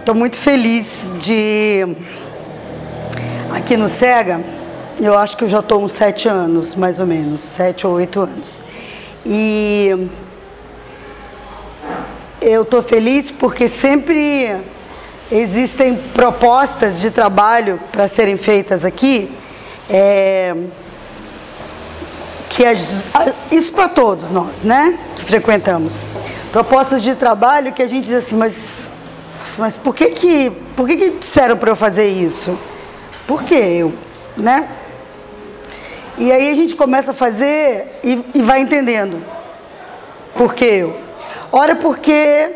Estou muito feliz de, aqui no SEGA, eu acho que eu já estou uns 7 anos, mais ou menos, 7 ou 8 anos. E eu estou feliz porque sempre existem propostas de trabalho para serem feitas aqui, isso para todos nós, né, que frequentamos. Propostas de trabalho que a gente diz assim, mas por que disseram para eu fazer isso? Por que eu, né? E aí a gente começa a fazer e vai entendendo. Por que eu? Ora, porque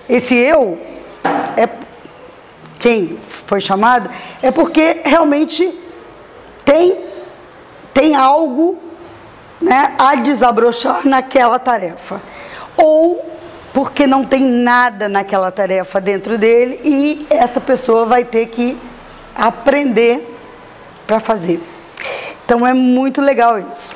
esse eu, quem foi chamado, é porque realmente tem algo, né, a desabrochar naquela tarefa. Ou porque não tem nada naquela tarefa dentro dele e essa pessoa vai ter que aprender para fazer. Então é muito legal isso.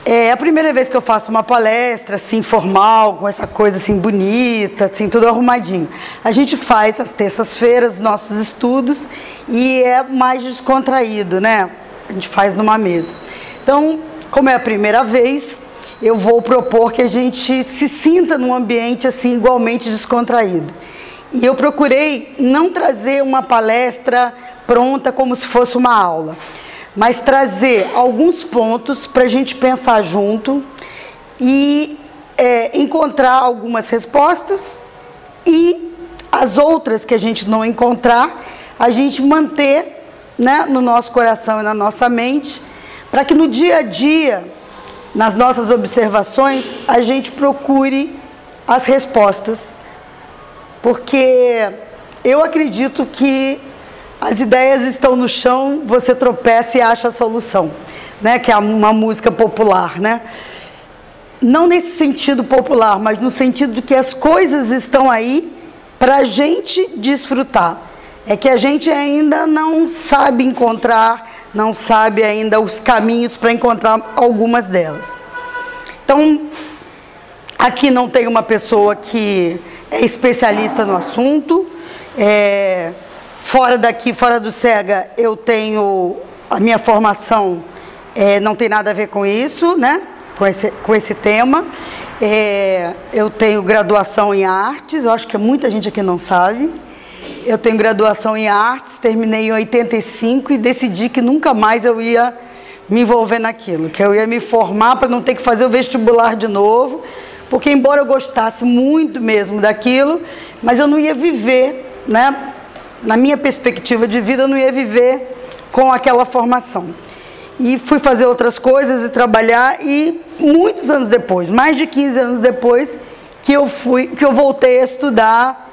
É a primeira vez que eu faço uma palestra assim formal, com essa coisa assim bonita, assim tudo arrumadinho. A gente faz às terças-feiras nossos estudos e é mais descontraído, né? A gente faz numa mesa. Então, como é a primeira vez, eu vou propor que a gente se sinta num ambiente assim igualmente descontraído. E eu procurei não trazer uma palestra pronta como se fosse uma aula, mas trazer alguns pontos para a gente pensar junto e encontrar algumas respostas e as outras que a gente não encontrar, a gente manter, né, no nosso coração e na nossa mente, para que no dia a dia, nas nossas observações, a gente procure as respostas, porque eu acredito que as ideias estão no chão, você tropeça e acha a solução, né? Que é uma música popular, né? Não nesse sentido popular, mas no sentido de que as coisas estão aí para a gente desfrutar. É que a gente ainda não sabe encontrar, não sabe ainda os caminhos para encontrar algumas delas. Então, aqui não tem uma pessoa que é especialista no assunto. Fora daqui, fora do SEGA, eu tenho a minha formação, não tem nada a ver com isso, né? Com esse tema. Eu tenho graduação em artes, eu acho que muita gente aqui não sabe. Eu tenho graduação em artes, terminei em 85 e decidi que nunca mais eu ia me envolver naquilo, que eu ia me formar para não ter que fazer o vestibular de novo, porque embora eu gostasse muito mesmo daquilo, mas eu não ia viver, né? Na minha perspectiva de vida, eu não ia viver com aquela formação. E fui fazer outras coisas e trabalhar, e muitos anos depois, mais de 15 anos depois, que eu voltei a estudar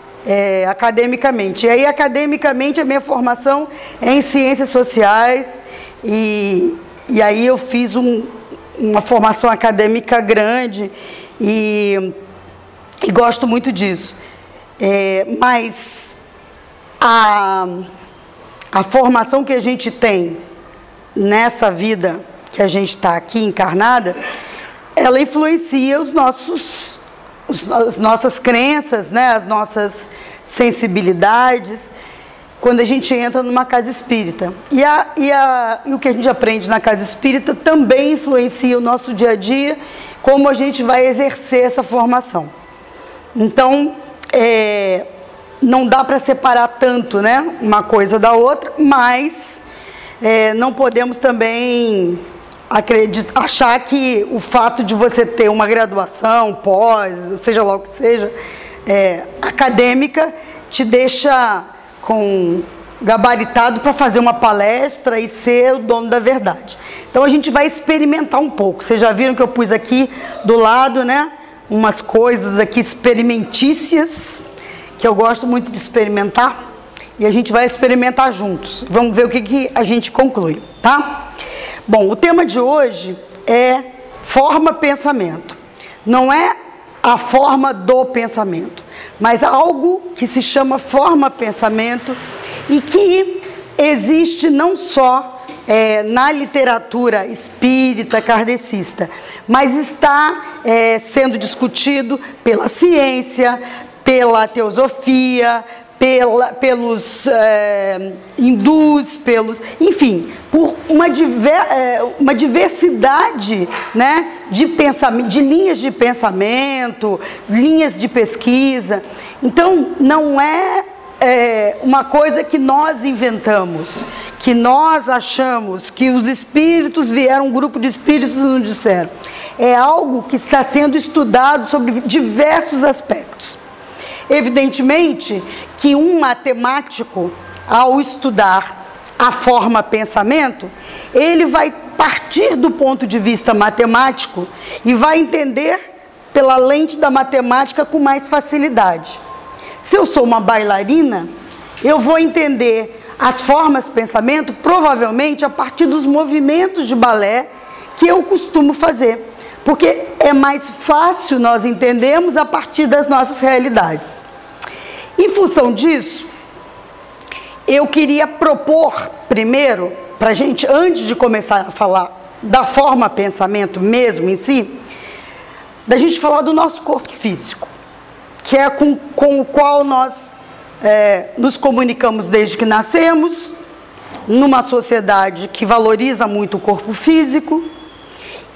academicamente. E aí, academicamente, a minha formação é em ciências sociais, e aí eu fiz uma formação acadêmica grande, e gosto muito disso. Mas a formação que a gente tem nessa vida que a gente está aqui encarnada, ela influencia as nossas crenças, né, as nossas sensibilidades, quando a gente entra numa casa espírita. E o que a gente aprende na casa espírita também influencia o nosso dia a dia, como a gente vai exercer essa formação. Então, não dá para separar tanto, né, uma coisa da outra, mas não podemos também achar que o fato de você ter uma graduação, pós, seja lá o que seja, acadêmica, te deixa gabaritado para fazer uma palestra e ser o dono da verdade. Então a gente vai experimentar um pouco. Vocês já viram que eu pus aqui do lado, né, umas coisas aqui experimentícias, que eu gosto muito de experimentar, e a gente vai experimentar juntos. Vamos ver o que a gente conclui, tá? Bom, o tema de hoje é forma-pensamento. Não é a forma do pensamento, mas algo que se chama forma-pensamento e que existe não só na literatura espírita kardecista, mas está sendo discutido pela ciência, pela teosofia, pelos hindus, enfim, por uma diversidade, né, de linhas de pensamento, linhas de pesquisa. Então, não é uma coisa que nós inventamos, que nós achamos que os espíritos vieram, um grupo de espíritos nos disseram. É algo que está sendo estudado sobre diversos aspectos. Evidentemente que um matemático, ao estudar a forma pensamento, ele vai partir do ponto de vista matemático e vai entender pela lente da matemática com mais facilidade. Se eu sou uma bailarina, eu vou entender as formas pensamento provavelmente a partir dos movimentos de balé que eu costumo fazer. Porque é mais fácil nós entendermos a partir das nossas realidades. Em função disso, eu queria propor primeiro, para a gente, antes de começar a falar da forma pensamento mesmo em si, da gente falar do nosso corpo físico, que é com o qual nós nos comunicamos desde que nascemos, numa sociedade que valoriza muito o corpo físico,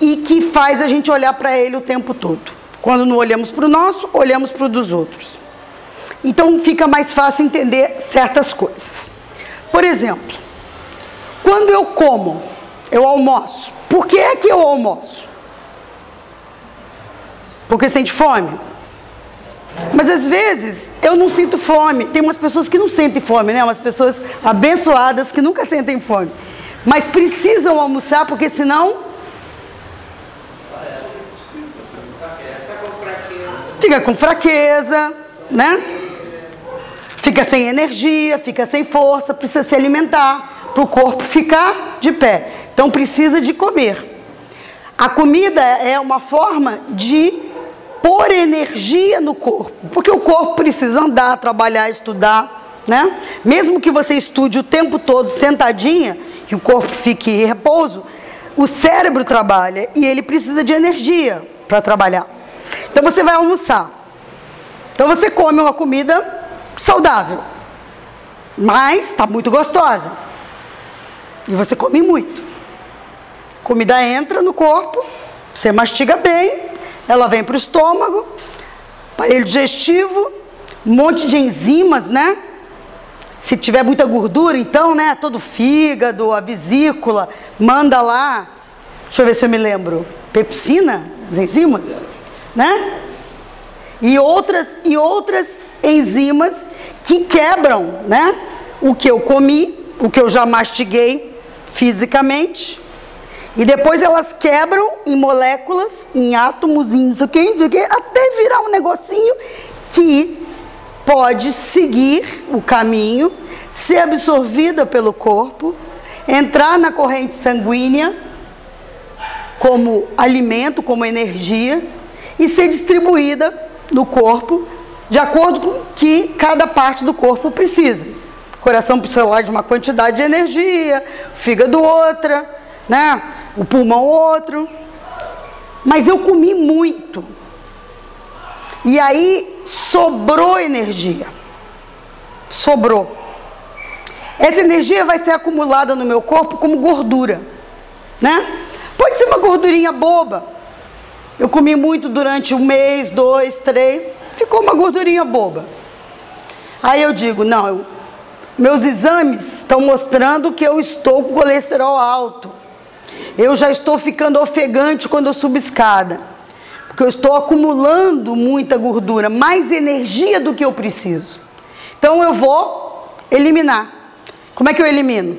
e que faz a gente olhar para ele o tempo todo. Quando não olhamos para o nosso, olhamos para o dos outros. Então fica mais fácil entender certas coisas. Por exemplo, quando eu como, eu almoço. Por que é que eu almoço? Porque sente fome? Mas às vezes eu não sinto fome. Tem umas pessoas que não sentem fome, né? Umas pessoas abençoadas que nunca sentem fome. Mas precisam almoçar porque senão fica com fraqueza, né? Fica sem energia, fica sem força, precisa se alimentar para o corpo ficar de pé. Então precisa de comer. A comida é uma forma de pôr energia no corpo, porque o corpo precisa andar, trabalhar, estudar, né? Mesmo que você estude o tempo todo sentadinha, que o corpo fique em repouso, o cérebro trabalha e ele precisa de energia para trabalhar. Então você vai almoçar. Então você come uma comida saudável, mas está muito gostosa. E você come muito. A comida entra no corpo, você mastiga bem, ela vem para o estômago, aparelho digestivo, um monte de enzimas, né? Se tiver muita gordura, então, né? Todo o fígado, a vesícula, manda lá, deixa eu ver se eu me lembro, pepsina, as enzimas, né? E outras enzimas que quebram, né? O que eu comi, o que eu já mastiguei fisicamente, e depois elas quebram em moléculas, em átomos, em não sei o que, até virar um negocinho que pode seguir o caminho, ser absorvida pelo corpo, entrar na corrente sanguínea como alimento, como energia, e ser distribuída no corpo de acordo com o que cada parte do corpo precisa. O coração precisa lá de uma quantidade de energia, o fígado outra, né? O pulmão outro. Mas eu comi muito. E aí sobrou energia. Sobrou. Essa energia vai ser acumulada no meu corpo como gordura, né? Pode ser uma gordurinha boba. Eu comi muito durante 1 mês, 2, 3, ficou uma gordurinha boba. Aí eu digo, não, meus exames estão mostrando que eu estou com colesterol alto. Eu já estou ficando ofegante quando eu subo escada. Porque eu estou acumulando muita gordura, mais energia do que eu preciso. Então eu vou eliminar. Como é que eu elimino?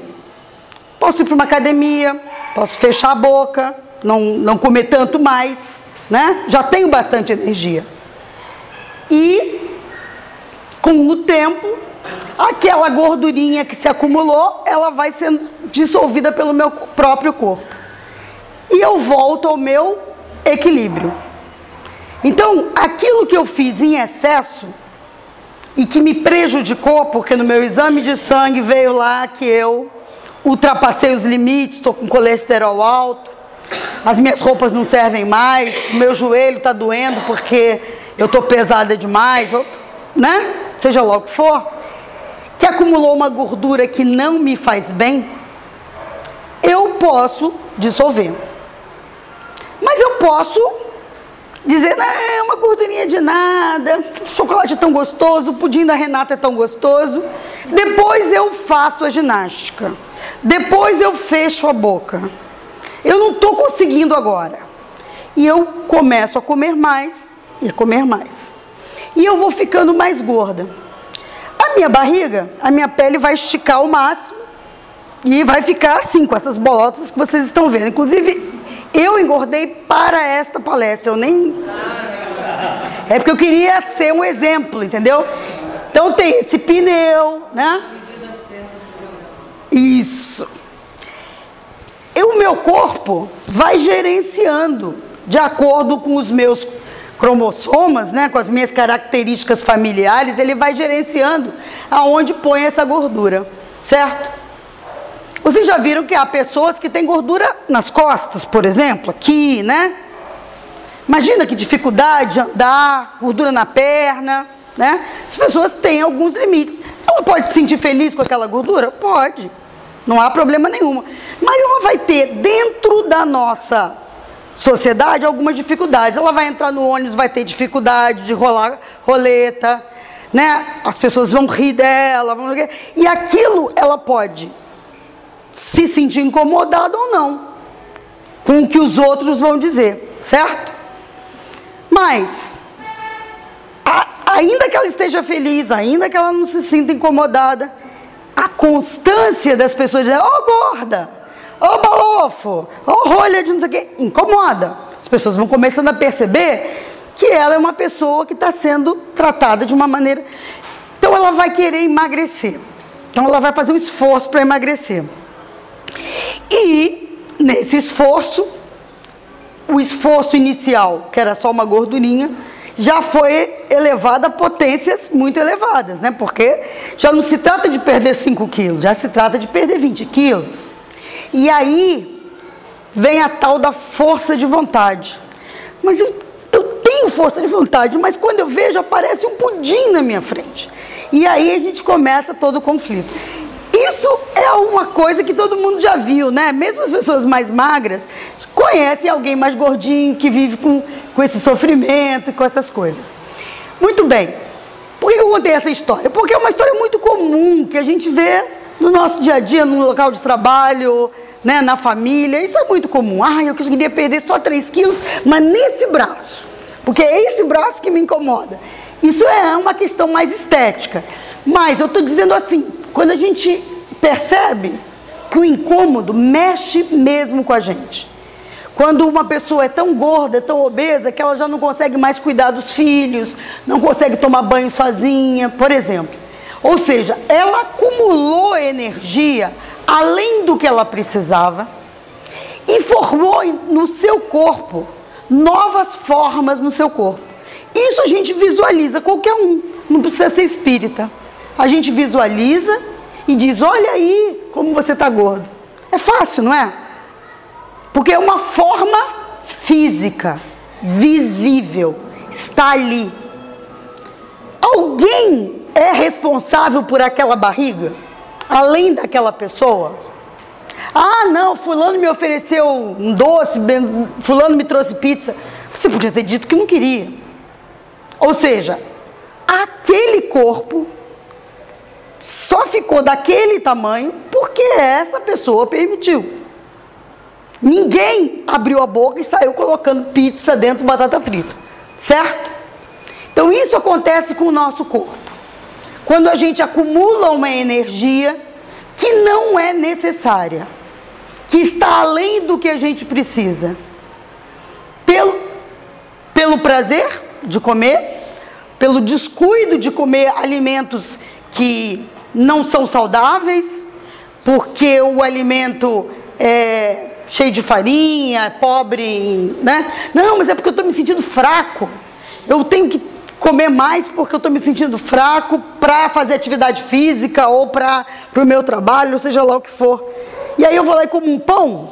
Posso ir para uma academia, posso fechar a boca, não comer tanto mais, né? Já tenho bastante energia. E com o tempo, aquela gordurinha que se acumulou, ela vai sendo dissolvida pelo meu próprio corpo. E eu volto ao meu equilíbrio. Então, aquilo que eu fiz em excesso e que me prejudicou, porque no meu exame de sangue veio lá que eu ultrapassei os limites, estou com colesterol alto, as minhas roupas não servem mais, o meu joelho está doendo porque eu estou pesada demais, né? Seja lá o que for. que acumulou uma gordura que não me faz bem, eu posso dissolver. Mas eu posso dizer, não, é uma gordurinha de nada, chocolate é tão gostoso, o pudim da Renata é tão gostoso. Depois eu faço a ginástica. Depois eu fecho a boca. Eu não estou conseguindo agora. E eu começo a comer mais e a comer mais. E eu vou ficando mais gorda. A minha barriga, a minha pele vai esticar ao máximo e vai ficar assim, com essas bolotas que vocês estão vendo. Inclusive, eu engordei para esta palestra. Eu nem... É porque eu queria ser um exemplo, entendeu? Então tem esse pneu, né? Isso. E o meu corpo vai gerenciando de acordo com os meus cromossomas, né, com as minhas características familiares, ele vai gerenciando aonde põe essa gordura, certo? Vocês já viram que há pessoas que têm gordura nas costas, por exemplo, aqui, né? Imagina que dificuldade de andar, gordura na perna, né? As pessoas têm alguns limites. Ela pode se sentir feliz com aquela gordura? Pode, não há problema nenhum. Mas ela vai ter dentro da nossa sociedade algumas dificuldades. Ela vai entrar no ônibus, vai ter dificuldade de rolar roleta, né? As pessoas vão rir dela, e aquilo ela pode se sentir incomodada ou não com o que os outros vão dizer, certo? Mas ainda que ela esteja feliz, ainda que ela não se sinta incomodada, a constância das pessoas dizer, ô gorda, ô balofo, ô rolha de não sei o que, incomoda. As pessoas vão começando a perceber que ela é uma pessoa que está sendo tratada de uma maneira... Então ela vai querer emagrecer. Então ela vai fazer um esforço para emagrecer. E nesse esforço, o esforço inicial, que era só uma gordurinha, já foi elevado a potências muito elevadas, né? Porque já não se trata de perder 5 quilos, já se trata de perder 20 quilos. E aí vem a tal da força de vontade. Mas eu tenho força de vontade, mas quando eu vejo aparece um pudim na minha frente. E aí a gente começa todo o conflito. Isso é uma coisa que todo mundo já viu, né? Mesmo as pessoas mais magras conhecem alguém mais gordinho que vive com esse sofrimento e com essas coisas. Muito bem. Por que eu contei essa história? Porque é uma história muito comum que a gente vê no nosso dia a dia, no local de trabalho, né, na família. Isso é muito comum. Ah, eu queria perder só 3 quilos, mas nesse braço. Porque é esse braço que me incomoda. Isso é uma questão mais estética. Mas eu estou dizendo assim, quando a gente percebe que o incômodo mexe mesmo com a gente. Quando uma pessoa é tão gorda, tão obesa, que ela já não consegue mais cuidar dos filhos, não consegue tomar banho sozinha, por exemplo. Ou seja, ela acumulou energia além do que ela precisava e formou no seu corpo novas formas no seu corpo. Isso a gente visualiza, qualquer um, não precisa ser espírita. A gente visualiza e diz, olha aí como você está gordo. É fácil, não é? Porque é uma forma física, visível, está ali. Alguém é responsável por aquela barriga, além daquela pessoa? Ah, não, fulano me ofereceu um doce, fulano me trouxe pizza. Você podia ter dito que não queria. Ou seja, aquele corpo só ficou daquele tamanho porque essa pessoa permitiu. Ninguém abriu a boca e saiu colocando pizza dentro de batata frita, certo? Então isso acontece com o nosso corpo. Quando a gente acumula uma energia que não é necessária, que está além do que a gente precisa, pelo prazer de comer, pelo descuido de comer alimentos que não são saudáveis, porque o alimento é cheio de farinha, é pobre, né? Não, mas é porque eu estou me sentindo fraco. Eu tenho que comer mais porque eu estou me sentindo fraco para fazer atividade física ou para o meu trabalho, ou seja lá o que for. E aí eu vou lá e como um pão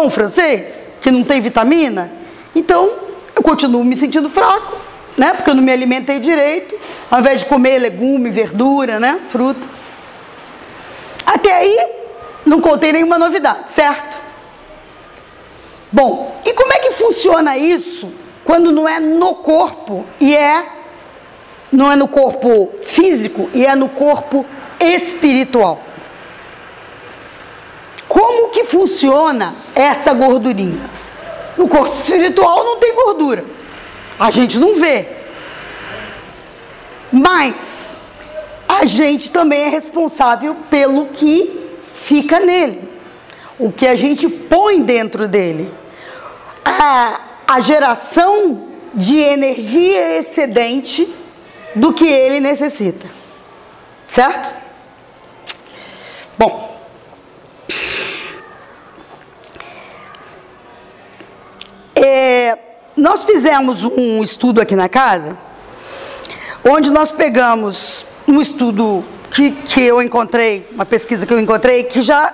francês, que não tem vitamina. Então, eu continuo me sentindo fraco né? Porque eu não me alimentei direito, ao invés de comer legume, verdura, né? Fruta. Até aí, não contei nenhuma novidade, certo? Bom, e como é que funciona isso quando não é no corpo e não é no corpo físico e é no corpo espiritual? Como que funciona essa gordurinha? No corpo espiritual não tem gordura. A gente não vê. Mas a gente também é responsável pelo que fica nele. O que a gente põe dentro dele. A geração de energia excedente do que ele necessita. Certo? Bom. Nós fizemos um estudo aqui na casa, onde nós pegamos um estudo que eu encontrei, uma pesquisa que eu encontrei, que já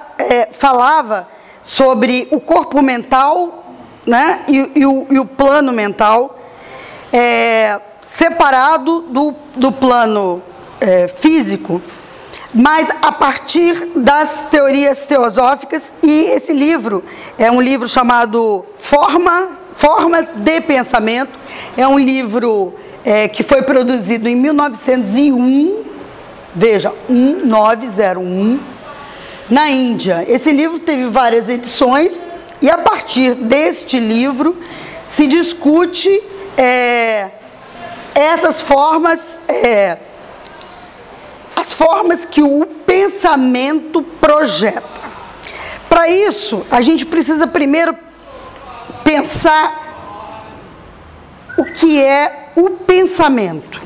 falava sobre o corpo mental, né, e o plano mental, separado do plano físico, mas a partir das teorias teosóficas. E esse livro é um livro chamado Formas de Pensamento. É um livro que foi produzido em 1901, veja, 1901, na Índia. Esse livro teve várias edições e a partir deste livro se discute essas formas, as formas que o pensamento projeta. Para isso, a gente precisa primeiro pensar o que é o pensamento.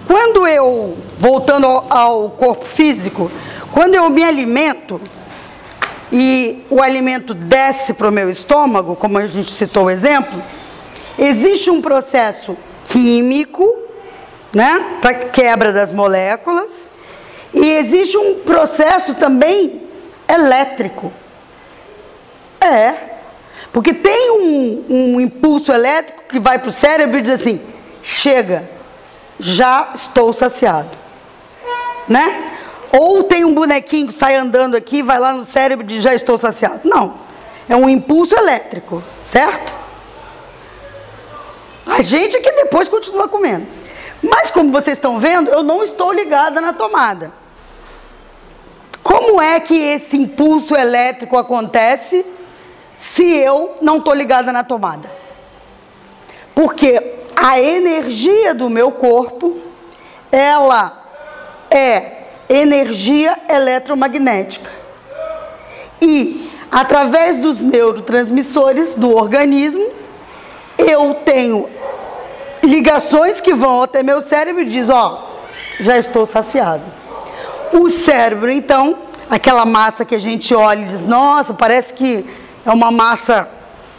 Quando eu, voltando ao corpo físico, quando eu me alimento e o alimento desce para o meu estômago, como a gente citou o exemplo, existe um processo químico, né, para quebra das moléculas, e existe um processo também elétrico. Porque tem um impulso elétrico que vai para o cérebro e diz assim: chega, já estou saciado, né? Ou tem um bonequinho que sai andando aqui, vai lá no cérebro e diz: já estou saciado. Não, é um impulso elétrico, certo? A gente que depois continua comendo. Mas como vocês estão vendo, eu não estou ligada na tomada. Como é que esse impulso elétrico acontece se eu não estou ligada na tomada? Porque a energia do meu corpo, ela é energia eletromagnética. E através dos neurotransmissores do organismo, eu tenho ligações que vão até meu cérebro e diz: ó, já estou saciado. O cérebro, então, aquela massa que a gente olha e diz: nossa, parece que é uma massa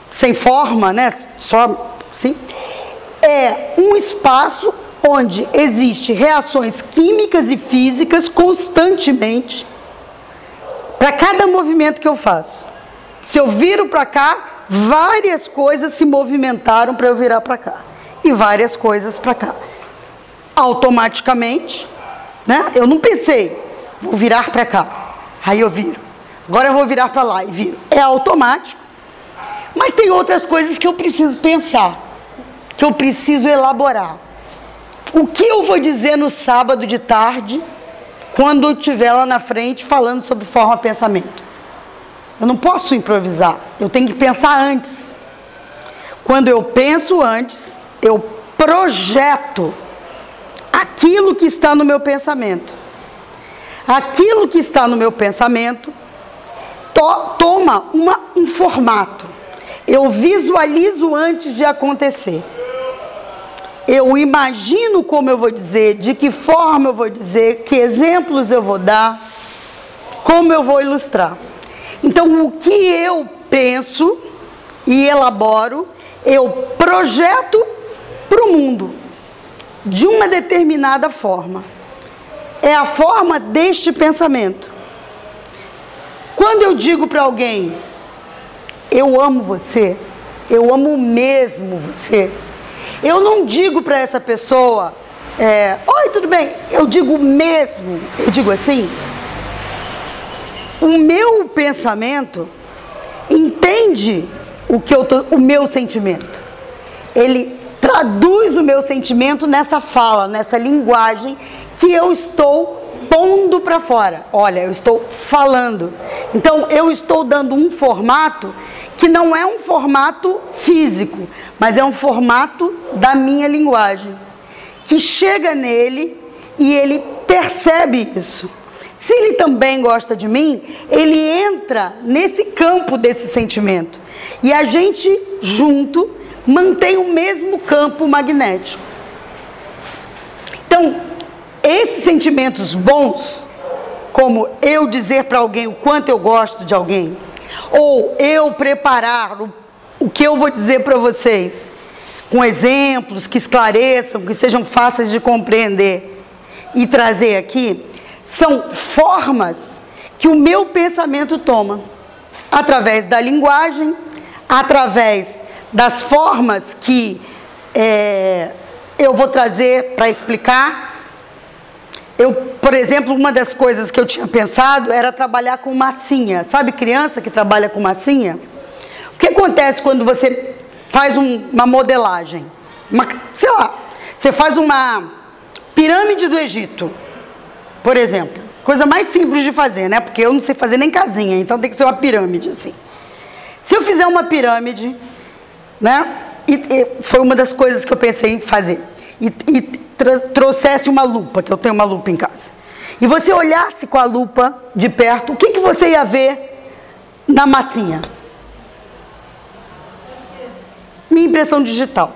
sem forma, né? Só assim. É um espaço onde existem reações químicas e físicas constantemente para cada movimento que eu faço. Se eu viro para cá, várias coisas se movimentaram para eu virar para cá. E várias coisas para cá. Automaticamente, né? Eu não pensei, vou virar para cá. Aí eu viro. Agora eu vou virar para lá e viro. É automático. Mas tem outras coisas que eu preciso pensar, que eu preciso elaborar. O que eu vou dizer no sábado de tarde, quando eu estiver lá na frente falando sobre forma-pensamento? Eu não posso improvisar, eu tenho que pensar antes. Quando eu penso antes, eu projeto aquilo que está no meu pensamento. Aquilo que está no meu pensamento toma um formato. Eu visualizo antes de acontecer. Eu imagino como eu vou dizer, de que forma eu vou dizer, que exemplos eu vou dar, como eu vou ilustrar. Então, o que eu penso e elaboro, eu projeto para o mundo, de uma determinada forma. É a forma deste pensamento. Quando eu digo para alguém: eu amo você, eu amo mesmo você, Eu não digo para essa pessoa, oi, tudo bem? Eu digo mesmo, eu digo assim, o meu pensamento entende o meu sentimento. Ele traduz o meu sentimento nessa fala, nessa linguagem que eu estou pondo para fora. Olha, eu estou falando. Então, eu estou dando um formato que não é um formato físico, mas é um formato da minha linguagem, que chega nele e ele percebe isso. Se ele também gosta de mim, ele entra nesse campo desse sentimento. E a gente, junto, mantém o mesmo campo magnético. Então, esses sentimentos bons, como eu dizer para alguém o quanto eu gosto de alguém, ou eu preparar o que eu vou dizer para vocês, com exemplos que esclareçam, que sejam fáceis de compreender e trazer aqui, são formas que o meu pensamento toma, através da linguagem, através das formas que eu vou trazer para explicar. Por exemplo, uma das coisas que eu tinha pensado era trabalhar com massinha. Sabe criança que trabalha com massinha? O que acontece quando você faz uma modelagem? Sei lá, você faz uma pirâmide do Egito, por exemplo. Coisa mais simples de fazer, né? Porque eu não sei fazer nem casinha, então tem que ser uma pirâmide assim. Se eu fizer uma pirâmide, né? E foi uma das coisas que eu pensei em fazer. Trouxesse uma lupa, que eu tenho uma lupa em casa. E você olhasse com a lupa de perto, o que você ia ver na massinha? Minha impressão digital.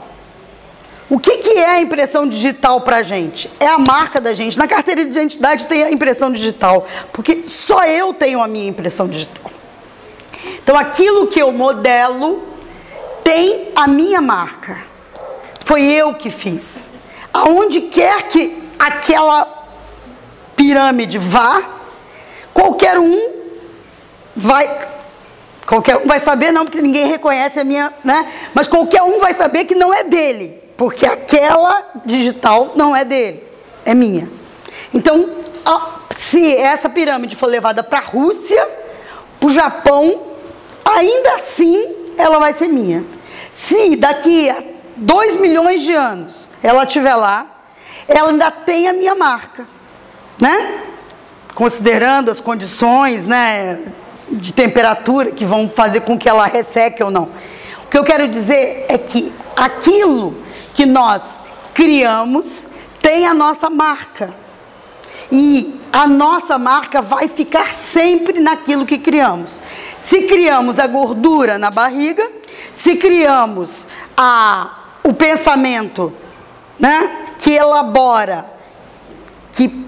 O que é a impressão digital pra gente? É a marca da gente. Na carteira de identidade tem a impressão digital, porque só eu tenho a minha impressão digital. Então aquilo que eu modelo tem a minha marca. Foi eu que fiz. Aonde quer que aquela pirâmide vá, qualquer um vai saber, não, porque ninguém reconhece a minha, né? Mas qualquer um vai saber que não é dele, porque aquela digital não é dele, é minha. Então, se essa pirâmide for levada para a Rússia, para o Japão, ainda assim ela vai ser minha. Se daqui a 2 milhões de anos ela estiver lá, ela ainda tem a minha marca, né? Considerando as condições, né, de temperatura que vão fazer com que ela resseque ou não. O que eu quero dizer é que aquilo que nós criamos tem a nossa marca. E a nossa marca vai ficar sempre naquilo que criamos. Se criamos a gordura na barriga, se criamos o pensamento, né, que elabora, que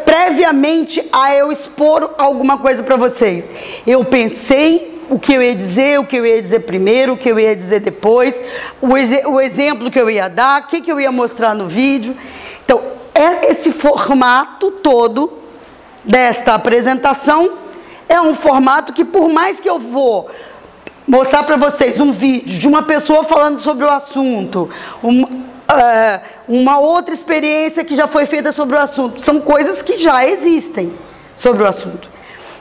previamente a eu expor alguma coisa para vocês. Eu pensei o que eu ia dizer, o que eu ia dizer primeiro, o que eu ia dizer depois, o exemplo que eu ia dar, o que eu ia mostrar no vídeo. Então, esse formato todo desta apresentação é um formato que, por mais que eu vou mostrar para vocês um vídeo de uma pessoa falando sobre o assunto, uma outra experiência que já foi feita sobre o assunto, são coisas que já existem sobre o assunto.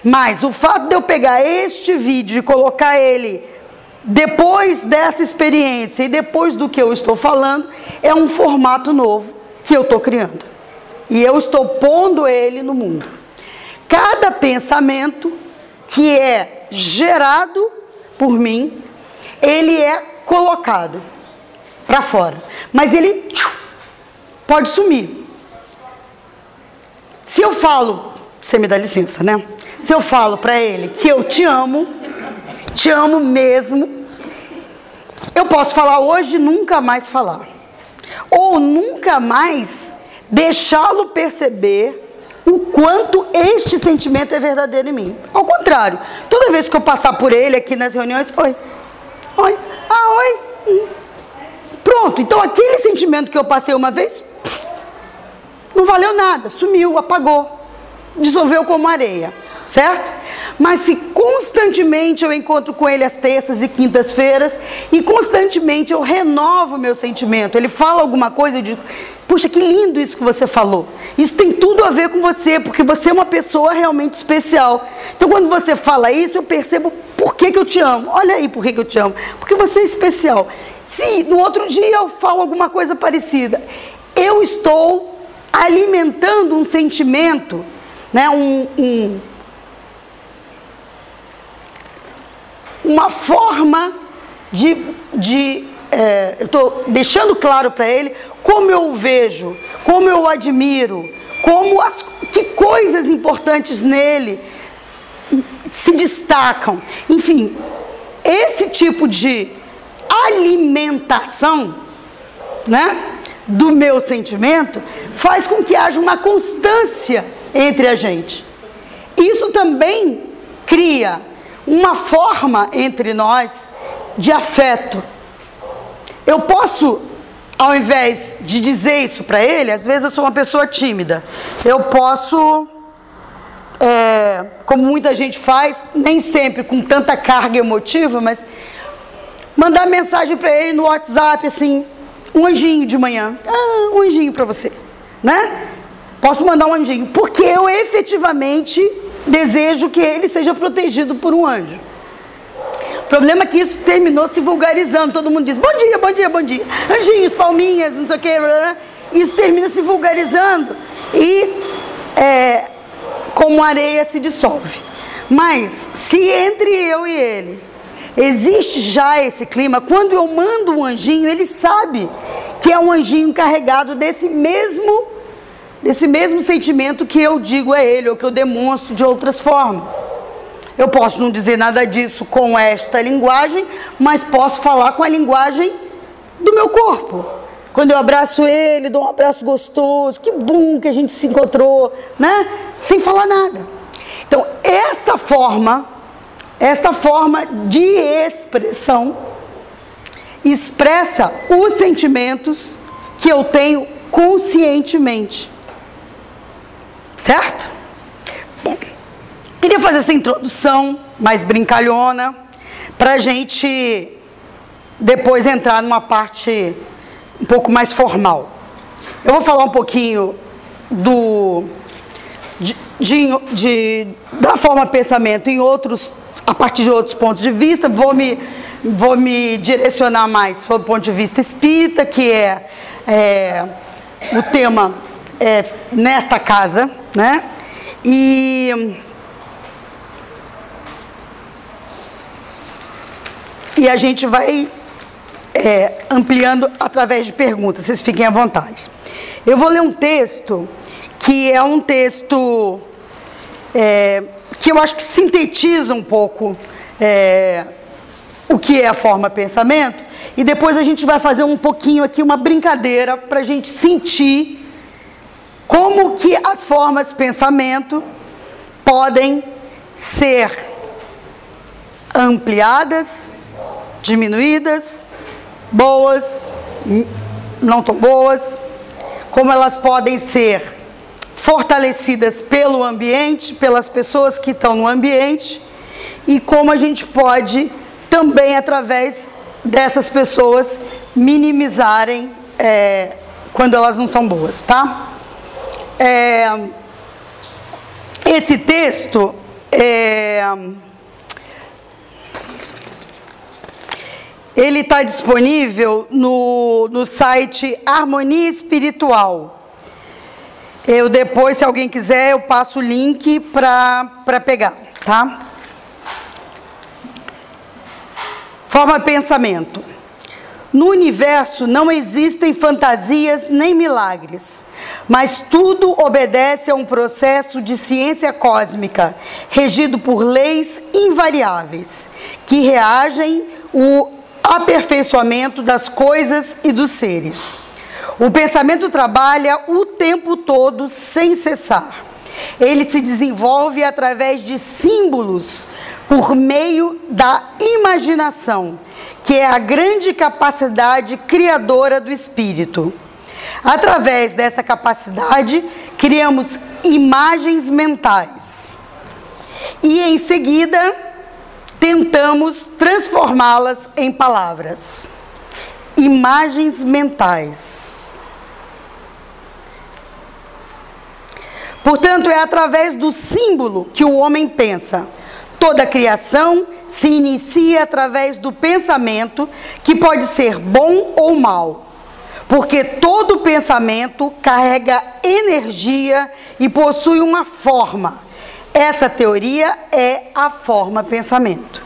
Mas o fato de eu pegar este vídeo e colocar ele depois dessa experiência e depois do que eu estou falando, é um formato novo que eu estou criando. E eu estou pondo ele no mundo. Cada pensamento que é gerado por mim, ele é colocado para fora. Mas ele pode sumir. Se eu falo, você me dá licença, né? Se eu falo para ele que eu te amo mesmo, eu posso falar hoje e nunca mais falar. Ou nunca mais deixá-lo perceber o quanto este sentimento é verdadeiro em mim. Ao contrário, toda vez que eu passar por ele aqui nas reuniões, oi, pronto. Então aquele sentimento que eu passei uma vez, não valeu nada, sumiu, apagou, dissolveu como areia. certo? Mas se constantemente eu encontro com ele às terças e quintas-feiras e constantemente eu renovo meu sentimento, ele fala alguma coisa, eu digo, puxa, que lindo isso que você falou. Isso tem tudo a ver com você, porque você é uma pessoa realmente especial. Então, quando você fala isso, eu percebo por que eu te amo. Olha aí por que eu te amo. Porque você é especial. Se no outro dia eu falo alguma coisa parecida, eu estou alimentando um sentimento, né, uma forma eu estou deixando claro para ele como eu o vejo, como eu o admiro, que coisas importantes nele se destacam. Enfim, esse tipo de alimentação, né, do meu sentimento faz com que haja uma constância entre a gente. Isso também cria uma forma entre nós de afeto. Eu posso, ao invés de dizer isso para ele, às vezes eu sou uma pessoa tímida, eu posso, como muita gente faz, nem sempre com tanta carga emotiva, mas mandar mensagem para ele no WhatsApp, assim, um anjinho de manhã, um anjinho para você, né? Posso mandar um anjinho, porque eu efetivamente desejo que ele seja protegido por um anjo. O problema é que isso terminou se vulgarizando. Todo mundo diz, bom dia, bom dia, bom dia. Anjinhos, palminhas, não sei o quê. Blá, blá. Isso termina se vulgarizando. E como areia se dissolve. Mas, se entre eu e ele existe já esse clima, quando eu mando um anjinho, ele sabe que é um anjinho carregado desse mesmo sentimento que eu digo a ele, ou que eu demonstro de outras formas. Eu posso não dizer nada disso com esta linguagem, mas posso falar com a linguagem do meu corpo. Quando eu abraço ele, dou um abraço gostoso, que bom que a gente se encontrou, né? Sem falar nada. Então, esta forma de expressão expressa os sentimentos que eu tenho conscientemente. Certo? Bom, queria fazer essa introdução mais brincalhona para a gente depois entrar numa parte um pouco mais formal. Eu vou falar um pouquinho da forma pensamento a partir de outros pontos de vista. Vou me direcionar mais para o ponto de vista espírita, que é o tema nesta casa, né? E a gente vai ampliando através de perguntas, vocês fiquem à vontade. Eu vou ler um texto que é um texto que eu acho que sintetiza um pouco o que é a forma pensamento, e depois a gente vai fazer um pouquinho aqui, uma brincadeira, para a gente sentir como que as formas pensamento podem ser ampliadas, diminuídas, boas, não tão boas, como elas podem ser fortalecidas pelo ambiente, pelas pessoas que estão no ambiente, e como a gente pode também, através dessas pessoas, minimizarem quando elas não são boas, tá? Esse texto ele está disponível no site Harmonia Espiritual. Eu depois, se alguém quiser, eu passo o link para pegar, tá? Forma pensamento. No universo não existem fantasias nem milagres, mas tudo obedece a um processo de ciência cósmica, regido por leis invariáveis, que reagem ao aperfeiçoamento das coisas e dos seres. O pensamento trabalha o tempo todo sem cessar. Ele se desenvolve através de símbolos por meio da imaginação, que é a grande capacidade criadora do espírito. Através dessa capacidade, criamos imagens mentais. e em seguida tentamos transformá-las em palavras, imagens mentais. Portanto, é através do símbolo que o homem pensa. Toda a criação se inicia através do pensamento, que pode ser bom ou mau, porque todo pensamento carrega energia e possui uma forma. Essa teoria é a forma pensamento.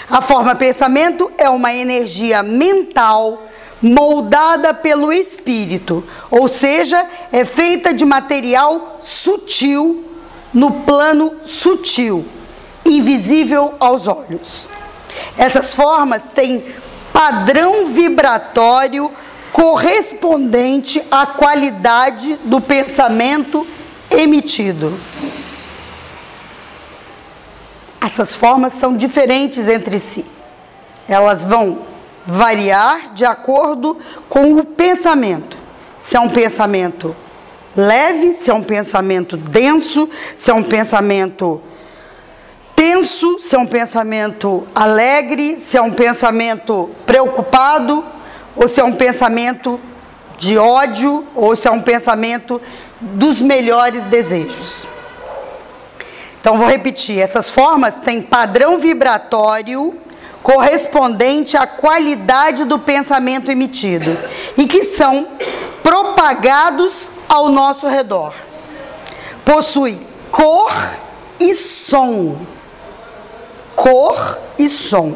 A forma pensamento é uma energia mental moldada pelo espírito, ou seja, é feita de material sutil no plano sutil, invisível aos olhos. Essas formas têm padrão vibratório correspondente à qualidade do pensamento emitido. Essas formas são diferentes entre si. Elas vão variar de acordo com o pensamento. Se é um pensamento leve, se é um pensamento denso, se é um pensamento tenso, se é um pensamento alegre, se é um pensamento preocupado, ou se é um pensamento de ódio, ou se é um pensamento dos melhores desejos. Então, vou repetir, essas formas têm padrão vibratório correspondente à qualidade do pensamento emitido e que são propagados ao nosso redor. Possui cor e som. Cor e som.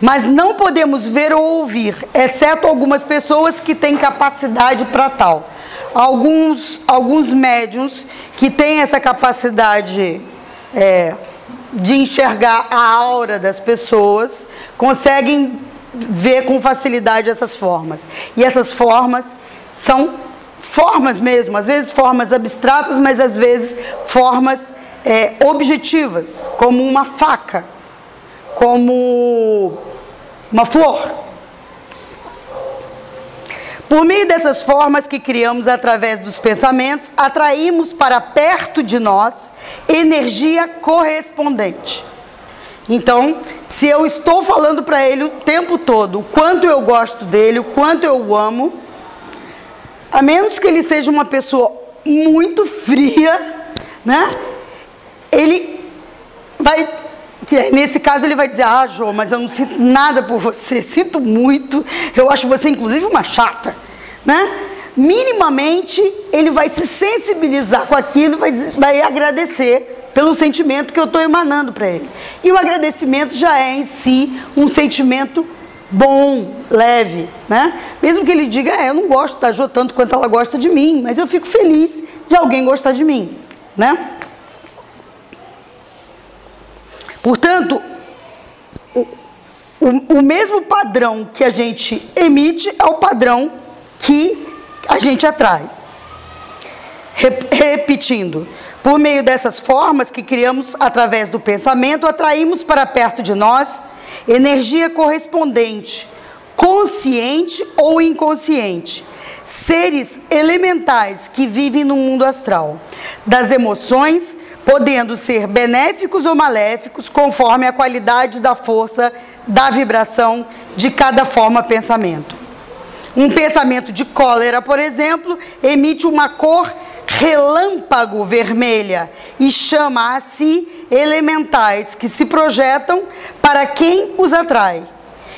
Mas não podemos ver ou ouvir, exceto algumas pessoas que têm capacidade para tal. Alguns médiuns que têm essa capacidade de enxergar a aura das pessoas, conseguem ver com facilidade essas formas. E essas formas são formas mesmo, às vezes formas abstratas, mas às vezes formas objetivas, como uma faca, como uma flor. Por meio dessas formas que criamos através dos pensamentos, atraímos para perto de nós energia correspondente. Então, se eu estou falando para ele o tempo todo o quanto eu gosto dele, o quanto eu o amo, a menos que ele seja uma pessoa muito fria, né? Ele vai, nesse caso ele vai dizer: ah, Jô, mas eu não sinto nada por você, sinto muito, eu acho você inclusive uma chata, né? Minimamente ele vai se sensibilizar com aquilo, vai agradecer pelo sentimento que eu estou emanando para ele. E o agradecimento já é em si um sentimento bom, leve, né? Mesmo que ele diga: eu não gosto da Jô tanto quanto ela gosta de mim, mas eu fico feliz de alguém gostar de mim, né? Portanto, o mesmo padrão que a gente emite é o padrão que a gente atrai. Repetindo, por meio dessas formas que criamos através do pensamento, atraímos para perto de nós energia correspondente, consciente ou inconsciente, seres elementais que vivem no mundo astral, das emoções, podendo ser benéficos ou maléficos, conforme a qualidade da força da vibração de cada forma pensamento. Um pensamento de cólera, por exemplo, emite uma cor relâmpago vermelha e chama a si elementais que se projetam para quem os atrai.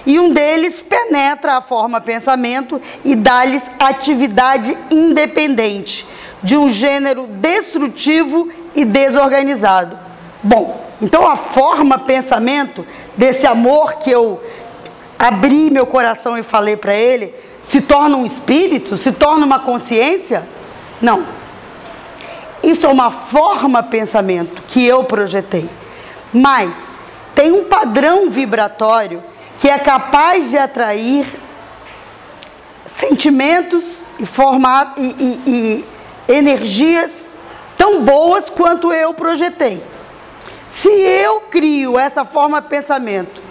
E um deles penetra a forma pensamento e dá-lhes atividade independente, de um gênero destrutivo e desorganizado. Bom, então a forma pensamento desse amor que eu abri meu coração e falei para ele, se torna um espírito? Se torna uma consciência? Não. Isso é uma forma pensamento que eu projetei. Mas tem um padrão vibratório que é capaz de atrair sentimentos e energias tão boas quanto eu projetei. Se eu crio essa forma de pensamento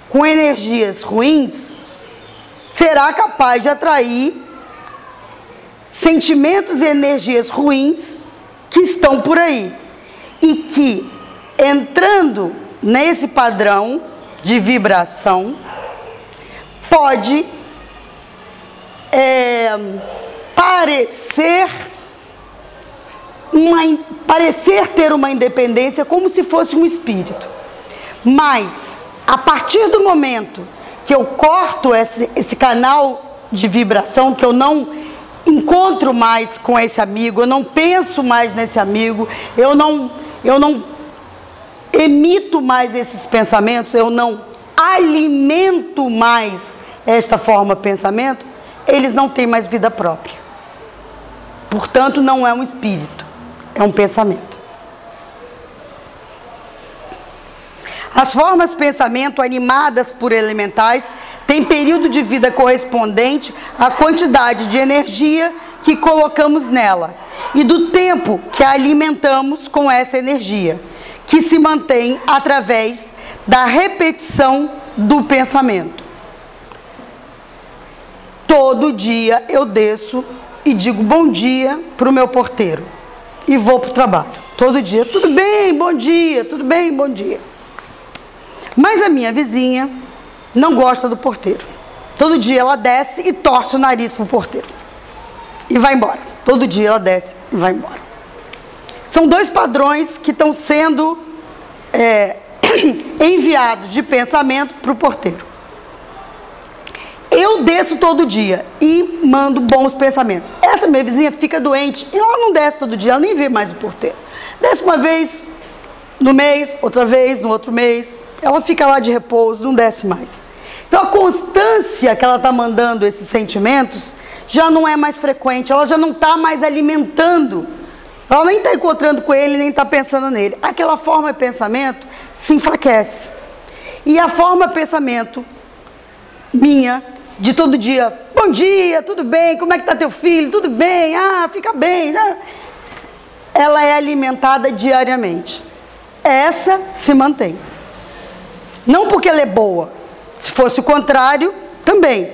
com energias ruins, será capaz de atrair sentimentos e energias ruins que estão por aí. e que, entrando nesse padrão de vibração, pode parecer ter uma independência como se fosse um espírito. Mas, a partir do momento que eu corto esse canal de vibração, que eu não encontro mais com esse amigo, eu não penso mais nesse amigo, eu não emito mais esses pensamentos, eu não alimento mais esta forma de pensamento, eles não têm mais vida própria. Portanto, não é um espírito, é um pensamento. As formas de pensamento animadas por elementais têm período de vida correspondente à quantidade de energia que colocamos nela e do tempo que a alimentamos com essa energia, que se mantém através da repetição do pensamento. Todo dia eu desço e digo bom dia para o meu porteiro e vou para o trabalho. Todo dia, tudo bem, bom dia, tudo bem, bom dia. Mas a minha vizinha não gosta do porteiro. Todo dia ela desce e torce o nariz para o porteiro. E vai embora. Todo dia ela desce e vai embora. São dois padrões que estão sendo enviados de pensamento para o porteiro. Eu desço todo dia e mando bons pensamentos. Essa minha vizinha fica doente e ela não desce todo dia, ela nem vê mais o porteiro. Desce uma vez no mês, outra vez no outro mês. Ela fica lá de repouso, não desce mais. Então a constância que ela está mandando esses sentimentos já não é mais frequente, ela já não está mais alimentando. Ela nem está encontrando com ele, nem está pensando nele. Aquela forma de pensamento se enfraquece. E a forma de pensamento minha, de todo dia, bom dia, tudo bem, como é que está teu filho? Tudo bem, fica bem, né? Ela é alimentada diariamente. Essa se mantém. Não porque ela é boa, se fosse o contrário, também.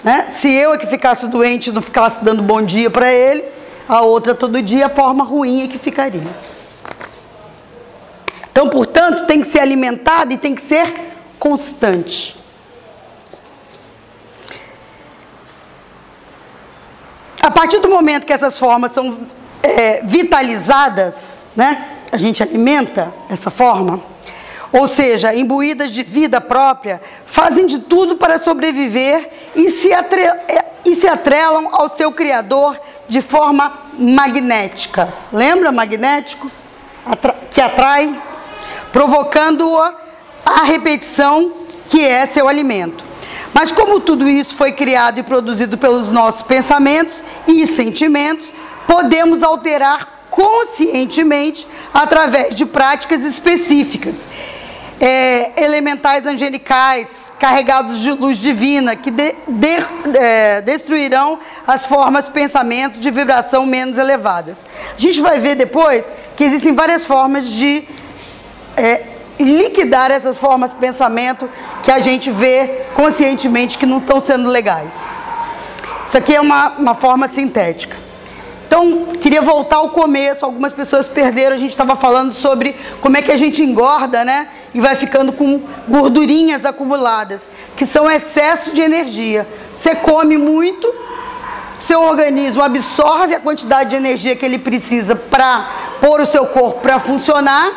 Né? Se eu é que ficasse doente e não ficasse dando bom dia para ele, a outra todo dia, a forma ruim é que ficaria. Então, portanto, tem que ser alimentada e tem que ser constante. A partir do momento que essas formas são vitalizadas, né? A gente alimenta essa forma, ou seja, imbuídas de vida própria, fazem de tudo para sobreviver e se atrelam ao seu Criador de forma magnética. Lembra magnético? Que atrai, provocando-a a repetição que é seu alimento. Mas como tudo isso foi criado e produzido pelos nossos pensamentos e sentimentos, podemos alterar conscientemente através de práticas específicas. Elementais angelicais, carregados de luz divina, que destruirão as formas de pensamento de vibração menos elevadas. A gente vai ver depois que existem várias formas de liquidar essas formas de pensamento que a gente vê conscientemente que não estão sendo legais. Isso aqui é uma forma sintética. Então, queria voltar ao começo, algumas pessoas perderam, a gente estava falando sobre como é que a gente engorda, né? E vai ficando com gordurinhas acumuladas, que são excesso de energia. Você come muito, seu organismo absorve a quantidade de energia que ele precisa para pôr o seu corpo para funcionar.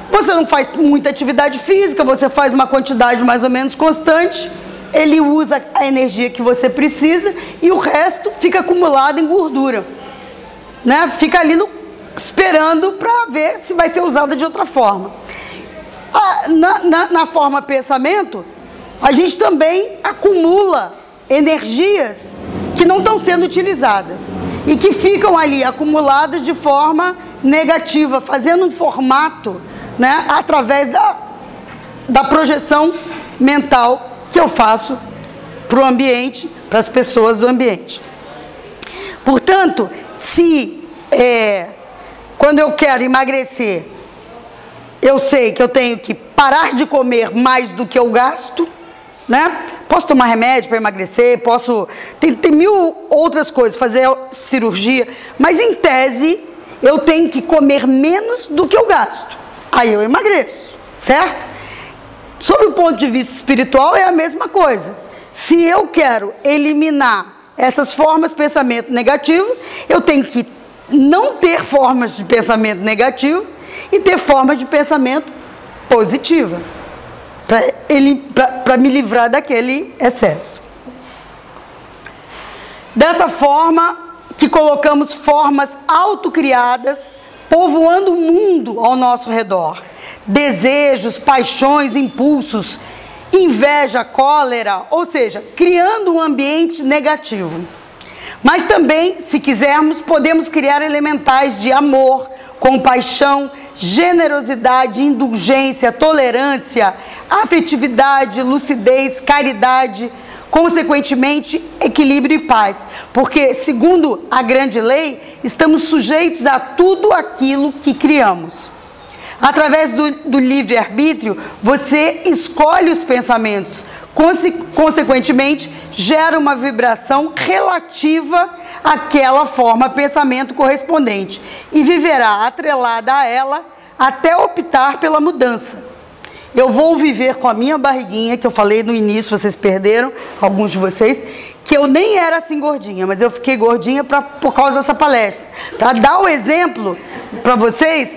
Você não faz muita atividade física, você faz uma quantidade mais ou menos constante. Ele usa a energia que você precisa e o resto fica acumulado em gordura, né? Fica ali esperando para ver se vai ser usada de outra forma. Na forma pensamento, a gente também acumula energias que não estão sendo utilizadas e que ficam ali acumuladas de forma negativa, fazendo um formato, né, através da projeção mental que eu faço para o ambiente, para as pessoas do ambiente. Portanto, quando eu quero emagrecer, eu sei que eu tenho que parar de comer mais do que eu gasto, né? Posso tomar remédio para emagrecer, tem mil outras coisas, fazer cirurgia, mas em tese eu tenho que comer menos do que eu gasto. Aí eu emagreço, certo? Sob o ponto de vista espiritual é a mesma coisa. Se eu quero eliminar essas formas de pensamento negativo, eu tenho que não ter formas de pensamento negativo e ter formas de pensamento positiva, para me livrar daquele excesso. Dessa forma que colocamos formas autocriadas povoando o mundo ao nosso redor. Desejos, paixões, impulsos, inveja, cólera, ou seja, criando um ambiente negativo. Mas também, se quisermos, podemos criar elementais de amor, compaixão, generosidade, indulgência, tolerância, afetividade, lucidez, caridade, consequentemente, equilíbrio e paz. Porque, segundo a grande lei, estamos sujeitos a tudo aquilo que criamos. Através do livre-arbítrio, você escolhe os pensamentos. Consequentemente, gera uma vibração relativa àquela forma pensamento correspondente e viverá atrelada a ela até optar pela mudança. Eu vou viver com a minha barriguinha, que eu falei no início, vocês perderam, alguns de vocês, que eu nem era assim gordinha, mas eu fiquei gordinha por causa dessa palestra. Para dar o exemplo para vocês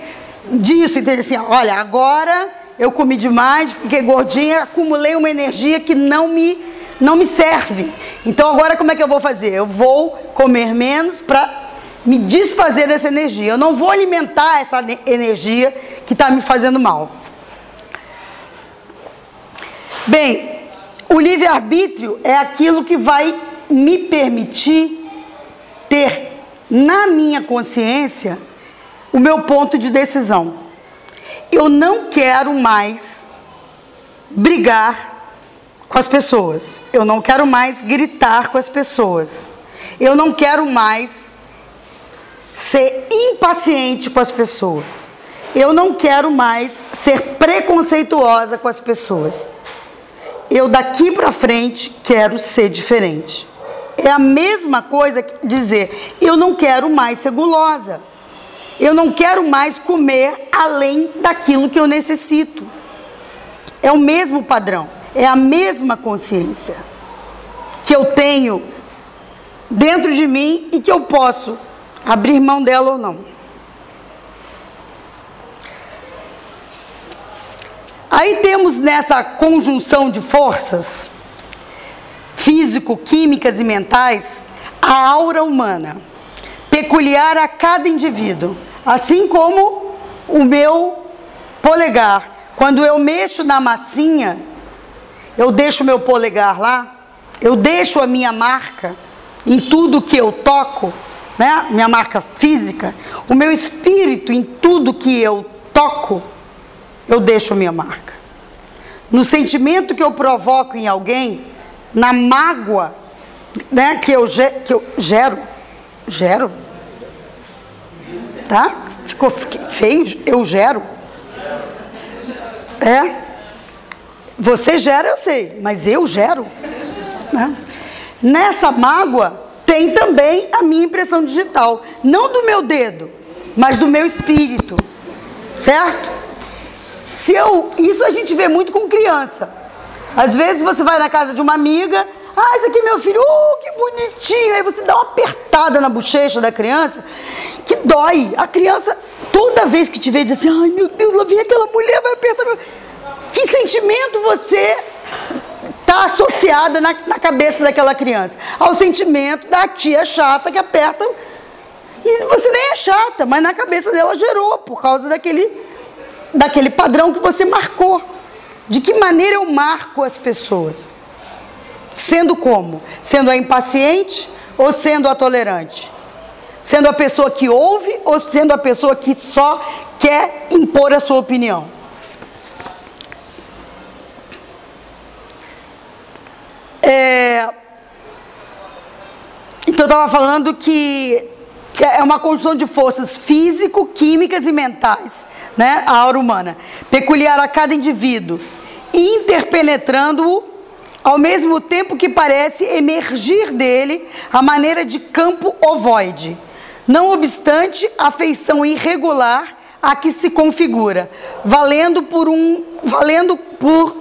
disso, entendeu? Assim, olha, agora eu comi demais, fiquei gordinha, acumulei uma energia que não me serve. Então agora como é que eu vou fazer? Eu vou comer menos para me desfazer dessa energia. Eu não vou alimentar essa energia que está me fazendo mal. Bem, o livre-arbítrio é aquilo que vai me permitir ter na minha consciência o meu ponto de decisão. Eu não quero mais brigar com as pessoas. Eu não quero mais gritar com as pessoas. Eu não quero mais ser impaciente com as pessoas. Eu não quero mais ser preconceituosa com as pessoas. Eu daqui para frente quero ser diferente. É a mesma coisa que dizer, eu não quero mais ser gulosa. Eu não quero mais comer além daquilo que eu necessito. É o mesmo padrão, é a mesma consciência que eu tenho dentro de mim e que eu posso abrir mão dela ou não. Aí temos nessa conjunção de forças físico, químicas e mentais a aura humana, peculiar a cada indivíduo, assim como o meu polegar. Quando eu mexo na massinha, eu deixo o meu polegar lá, eu deixo a minha marca em tudo que eu toco, né? Minha marca física, o meu espírito em tudo que eu toco, eu deixo a minha marca. No sentimento que eu provoco em alguém, na mágoa, né, que eu gero, tá? Ficou feio, eu gero. É. Você gera, eu sei, mas eu gero. Né? Nessa mágoa tem também a minha impressão digital, não do meu dedo, mas do meu espírito, certo? Isso a gente vê muito com criança. Às vezes você vai na casa de uma amiga, esse aqui é meu filho, que bonitinho. Aí você dá uma apertada na bochecha da criança, que dói. A criança, toda vez que te vê, diz assim, ai meu Deus, lá vem aquela mulher, vai apertar meu... Que sentimento você está associada na cabeça daquela criança? Ao sentimento da tia chata que aperta, e você nem é chata, mas na cabeça dela gerou, por causa daquele padrão que você marcou. De que maneira eu marco as pessoas? Sendo como? Sendo a impaciente ou sendo a tolerante? Sendo a pessoa que ouve ou sendo a pessoa que só quer impor a sua opinião? Então eu estava falando que é uma conjunção de forças físico, químicas e mentais, né? A aura humana, peculiar a cada indivíduo, interpenetrando-o, ao mesmo tempo que parece emergir dele a maneira de campo ovoide. não obstante a feição irregular a que se configura, valendo por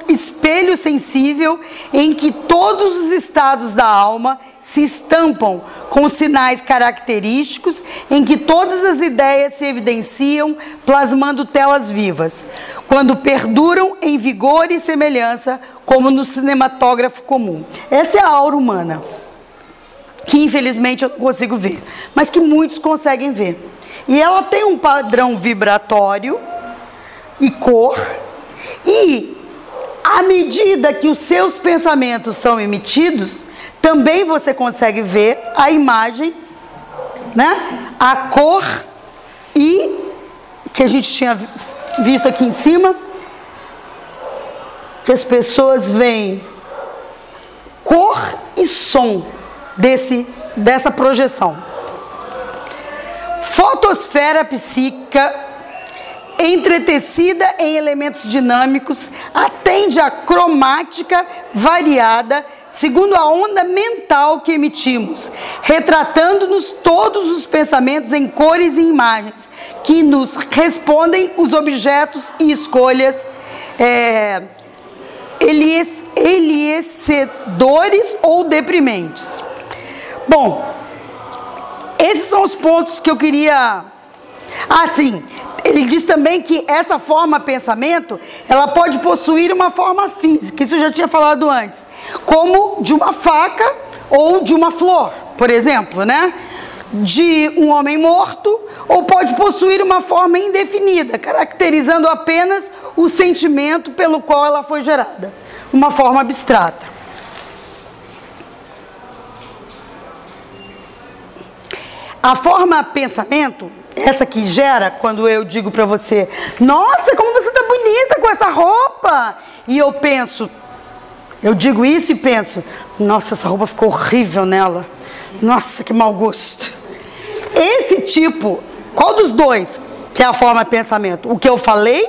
espelho sensível em que todos os estados da alma se estampam com sinais característicos, em que todas as ideias se evidenciam, plasmando telas vivas, quando perduram em vigor e semelhança, como no cinematógrafo comum. Essa é a aura humana, que infelizmente eu não consigo ver, mas que muitos conseguem ver. E ela tem um padrão vibratório e cor, e à medida que os seus pensamentos são emitidos, também você consegue ver a imagem, né? A cor, e que a gente tinha visto aqui em cima, que as veem cor e som dessa projeção. Fotosfera psíquica, entretecida em elementos dinâmicos, atende à cromática variada segundo a onda mental que emitimos, retratando-nos todos os pensamentos em cores e imagens, que nos respondem os objetos e escolhas enriquecedores ou deprimentes. Bom, esses são os pontos que eu queria... sim, ele diz também que essa forma pensamento, ela pode possuir uma forma física, isso eu já tinha falado antes, como de uma faca ou de uma flor, por exemplo, né? De um homem morto, ou pode possuir uma forma indefinida, caracterizando apenas o sentimento pelo qual ela foi gerada, uma forma abstrata. A forma pensamento, essa que gera, quando eu digo para você, nossa, como você tá bonita com essa roupa, e eu digo isso e penso, nossa, essa roupa ficou horrível nela, nossa, que mau gosto. Esse tipo, qual dos dois que é a forma pensamento? O que eu falei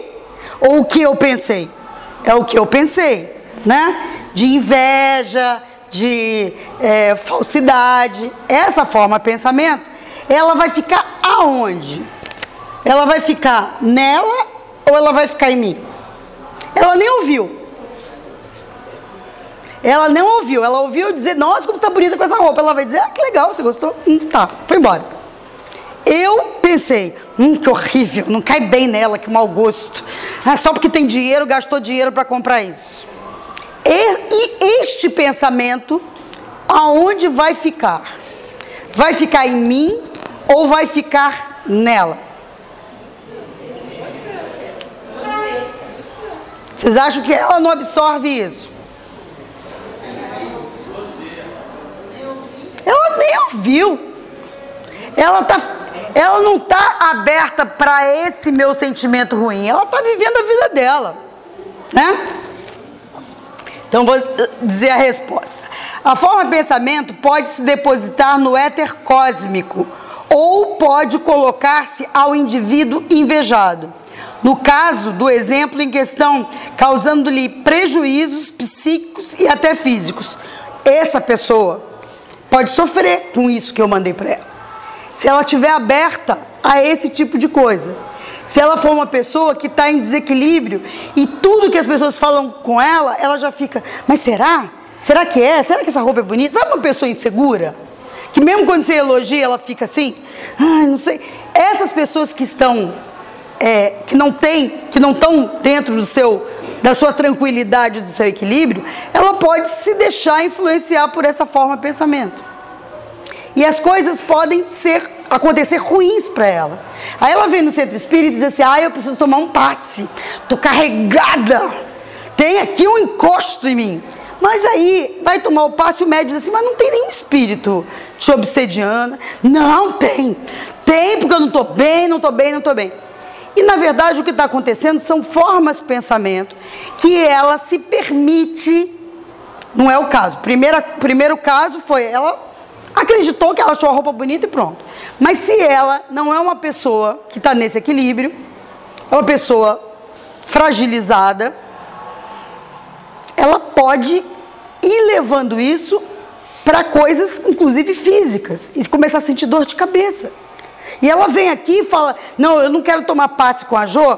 ou o que eu pensei? É o que eu pensei, né? De inveja, de falsidade. Essa forma pensamento, ela vai ficar aonde? Ela vai ficar nela ou ela vai ficar em mim? Ela nem ouviu. Ela não ouviu. Ela ouviu dizer, nossa, como você está bonita com essa roupa. Ela vai dizer, que legal, você gostou? Tá, foi embora. Eu pensei, que horrível, não cai bem nela, que mau gosto. Só porque tem dinheiro, gastou dinheiro para comprar isso. E este pensamento, aonde vai ficar? Vai ficar em mim ou vai ficar nela? Vocês acham que ela não absorve isso? Ela nem ouviu. Ela não está aberta para esse meu sentimento ruim. Ela está vivendo a vida dela, né? Então vou dizer a resposta. A forma de pensamento pode se depositar no éter cósmico ou pode colocar-se ao indivíduo invejado. No caso do exemplo em questão, causando-lhe prejuízos psíquicos e até físicos. Essa pessoa pode sofrer com isso que eu mandei para ela. Se ela estiver aberta a esse tipo de coisa. Se ela for uma pessoa que está em desequilíbrio e tudo que as pessoas falam com ela, ela já fica, mas será? Será que é? Será que essa roupa é bonita? Sabe uma pessoa insegura? Que mesmo quando você elogia, ela fica assim, não sei. Essas pessoas que estão, que não estão dentro da sua tranquilidade, do seu equilíbrio, ela pode se deixar influenciar por essa forma de pensamento. E as coisas podem acontecer ruins para ela. Aí ela vem no centro espírita e diz assim, eu preciso tomar um passe, estou carregada, tem aqui um encosto em mim. Mas aí vai tomar o passe e o médico diz assim, mas não tem nenhum espírito te obsediando. Não, tem porque eu não estou bem, não estou bem, não estou bem. E na verdade o que está acontecendo são formas de pensamento que ela se permite, não é o caso. Primeiro caso foi ela acreditou que ela achou a roupa bonita e pronto. Mas se ela não é uma pessoa que está nesse equilíbrio, é uma pessoa fragilizada, ela pode ir levando isso para coisas, inclusive físicas, e começar a sentir dor de cabeça. E ela vem aqui e fala, não, eu não quero tomar passe com a Jô,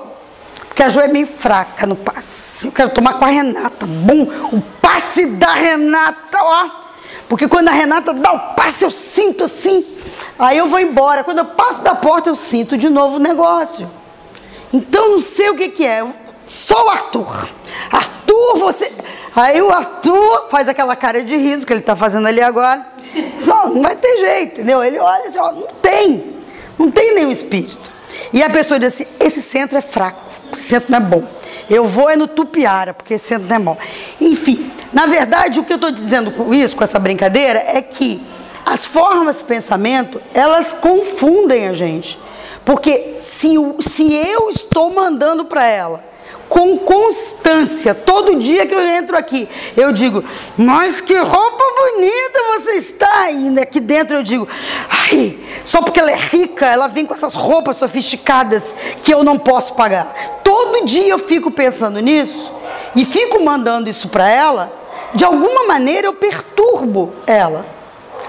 porque a Jô é meio fraca no passe. Eu quero tomar com a Renata. Bom, o passe da Renata, ó. Porque quando a Renata dá o passe, eu sinto assim. Aí eu vou embora. Quando eu passo da porta, eu sinto de novo o negócio. Então, não sei o que é. Só o Arthur. Arthur, você... Aí o Arthur faz aquela cara de riso que ele tá fazendo ali agora. Só, não vai ter jeito, entendeu? Ele olha assim, ó, não tem nenhum espírito. E a pessoa diz assim, esse centro é fraco, esse centro não é bom. Eu vou no Tupiara, porque esse centro não é bom. Enfim, na verdade, o que eu estou dizendo com isso, com essa brincadeira, é que as formas de pensamento, elas confundem a gente. Porque se eu estou mandando para ela com constância, todo dia que eu entro aqui, eu digo, mas que roupa bonita você está. E aqui dentro eu digo, ai, só porque ela é rica, ela vem com essas roupas sofisticadas que eu não posso pagar. Todo dia eu fico pensando nisso e fico mandando isso para ela, de alguma maneira eu perturbo ela,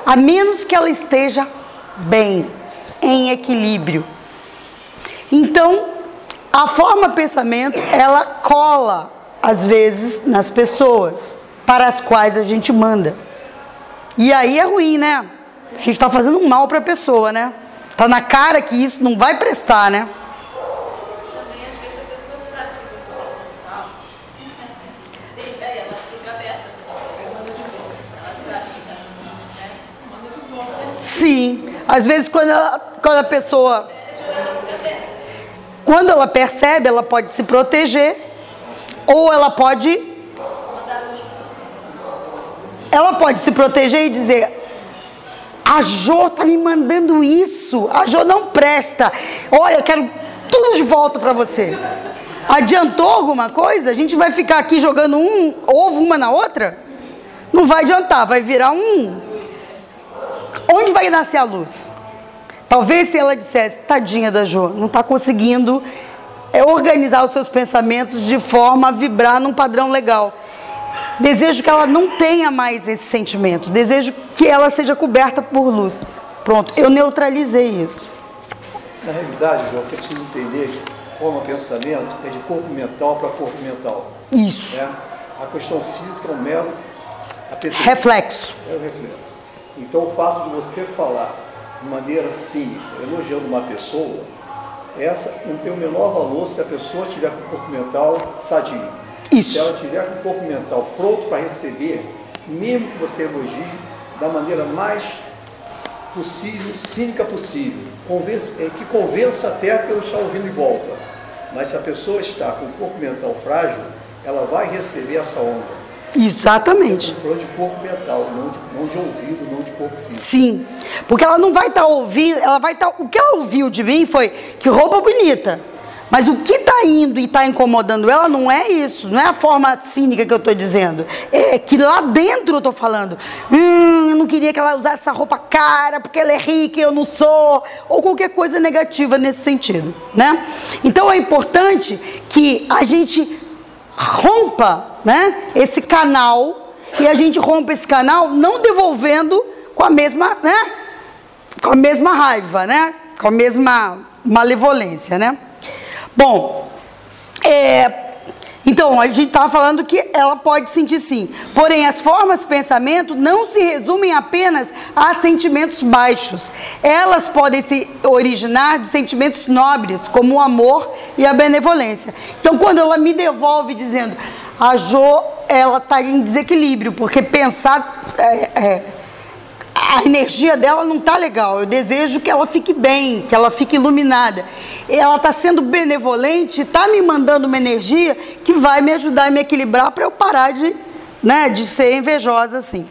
a menos que ela esteja bem, em equilíbrio. Então, a forma de pensamento, ela cola, às vezes, nas pessoas para as quais a gente manda. E aí é ruim, né? A gente está fazendo um mal para a pessoa, né? Tá na cara que isso não vai prestar, né? Também, às vezes, a pessoa sabe que você está sendo falso. Tem ideia, ela fica aberta. Ela sabe que manda de volta. Sim. Às vezes, quando a pessoa... Quando ela percebe, ela pode se proteger, ou ela pode se proteger e dizer, a Jô tá me mandando isso, a Jô não presta, olha, eu quero tudo de volta para você. Adiantou alguma coisa? A gente vai ficar aqui jogando um ovo uma na outra? Não vai adiantar, vai virar um... Onde vai nascer a luz? Talvez se ela dissesse, tadinha da Jô, não está conseguindo organizar os seus pensamentos de forma a vibrar num padrão legal. Desejo que ela não tenha mais esse sentimento. Desejo que ela seja coberta por luz. Pronto, eu neutralizei isso. Na realidade, Jô, você precisa entender que forma pensamento é de corpo mental para corpo mental. Isso. Né? A questão física é um mero reflexo. É o reflexo. Então, o fato de você falar de maneira cínica, elogiando uma pessoa, essa não tem o menor valor se a pessoa tiver com o corpo mental sadio. Isso. Se ela tiver com o corpo mental pronto para receber, mesmo que você elogie da maneira mais possível, cínica possível, que convença até que eu estou ouvindo em volta. Mas se a pessoa está com o corpo mental frágil, ela vai receber essa onda. Exatamente. Estou falando de corpo mental, não de ouvido, não de corpo físico. Sim, porque ela não vai estar ouvindo, ela vai estar... O que ela ouviu de mim foi que roupa bonita. Mas o que está indo e está incomodando ela não é isso, não é a forma cínica que eu estou dizendo. É que lá dentro eu estou falando, eu não queria que ela usasse essa roupa cara, porque ela é rica e eu não sou, ou qualquer coisa negativa nesse sentido, né? Então é importante que a gente rompa, né, esse canal, e a gente rompa esse canal não devolvendo com a mesma, né, com a mesma raiva, né, com a mesma malevolência, né? Bom, então, a gente estava falando que ela pode sentir sim. Porém, as formas de pensamento não se resumem apenas a sentimentos baixos. Elas podem se originar de sentimentos nobres, como o amor e a benevolência. Então, quando ela me devolve dizendo, a Jô, ela está em desequilíbrio, porque pensar... a energia dela não está legal, eu desejo que ela fique bem, que ela fique iluminada. Ela está sendo benevolente, está me mandando uma energia que vai me ajudar a me equilibrar para eu parar de ser invejosa assim.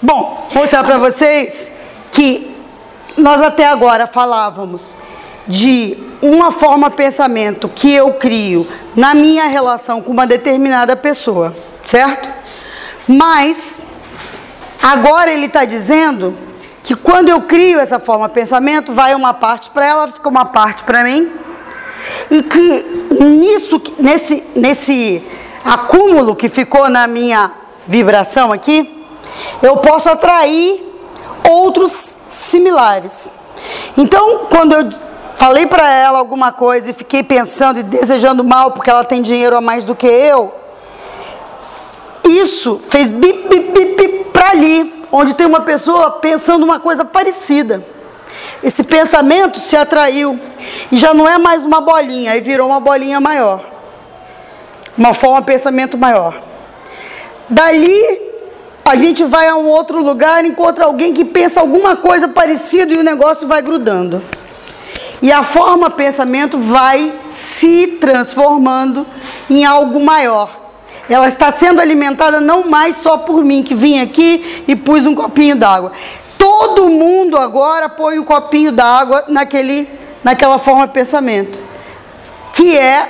Bom, vou mostrar para vocês que nós até agora falávamos de uma forma de pensamento que eu crio na minha relação com uma determinada pessoa, certo? Mas... agora ele está dizendo que quando eu crio essa forma de pensamento, vai uma parte para ela, fica uma parte para mim. E que nesse acúmulo que ficou na minha vibração aqui, eu posso atrair outros similares. Então, quando eu falei para ela alguma coisa e fiquei pensando e desejando mal porque ela tem dinheiro a mais do que eu, isso fez bip, bip, bip, bip para ali, onde tem uma pessoa pensando uma coisa parecida. Esse pensamento se atraiu e já não é mais uma bolinha, aí virou uma bolinha maior. Uma forma de pensamento maior. Dali, a gente vai a um outro lugar, encontra alguém que pensa alguma coisa parecida e o negócio vai grudando. E a forma de pensamento vai se transformando em algo maior. Ela está sendo alimentada não mais só por mim, que vim aqui e pus um copinho d'água. Todo mundo agora põe um copinho d'água naquela forma de pensamento, que é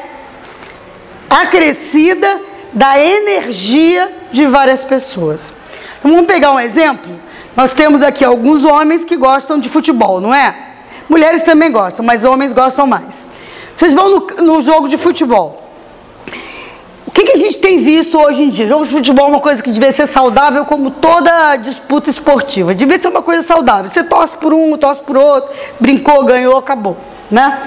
acrescida da energia de várias pessoas. Então, vamos pegar um exemplo. Nós temos aqui alguns homens que gostam de futebol, não é? Mulheres também gostam, mas homens gostam mais. Vocês vão no jogo de futebol. O que a gente tem visto hoje em dia? Jogo de futebol é uma coisa que devia ser saudável, como toda disputa esportiva. Devia ser uma coisa saudável. Você torce por um, torce por outro, brincou, ganhou, acabou, né?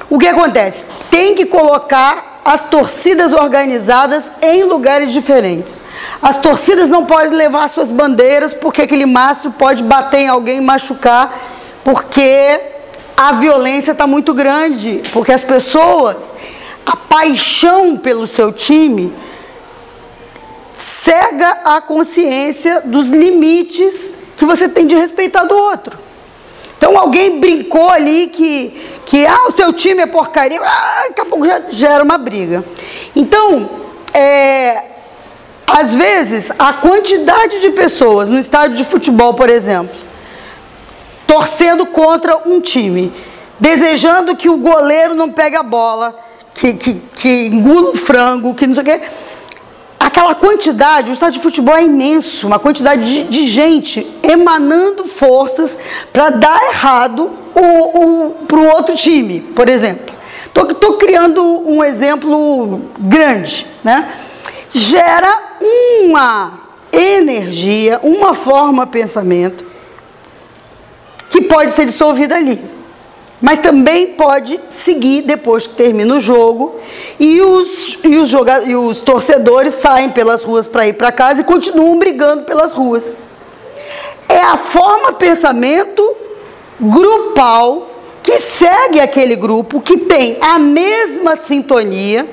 O que acontece? Tem que colocar as torcidas organizadas em lugares diferentes. As torcidas não podem levar suas bandeiras, porque aquele mastro pode bater em alguém e machucar, porque a violência está muito grande, porque as pessoas, a paixão pelo seu time cega a consciência dos limites que você tem de respeitar do outro. Então alguém brincou ali que o seu time é porcaria, daqui a pouco já gera uma briga. Então, às vezes, a quantidade de pessoas no estádio de futebol, por exemplo, torcendo contra um time, desejando que o goleiro não pegue a bola, que engula o frango, que não sei o quê. Aquela quantidade, o estádio de futebol é imenso, uma quantidade de gente emanando forças para dar errado para o outro time, por exemplo. Estou criando um exemplo grande, né? Gera uma energia, uma forma de pensamento que pode ser dissolvida ali, mas também pode seguir depois que termina o jogo e os torcedores saem pelas ruas para ir para casa e continuam brigando pelas ruas. É a forma de pensamento grupal que segue aquele grupo, que tem a mesma sintonia,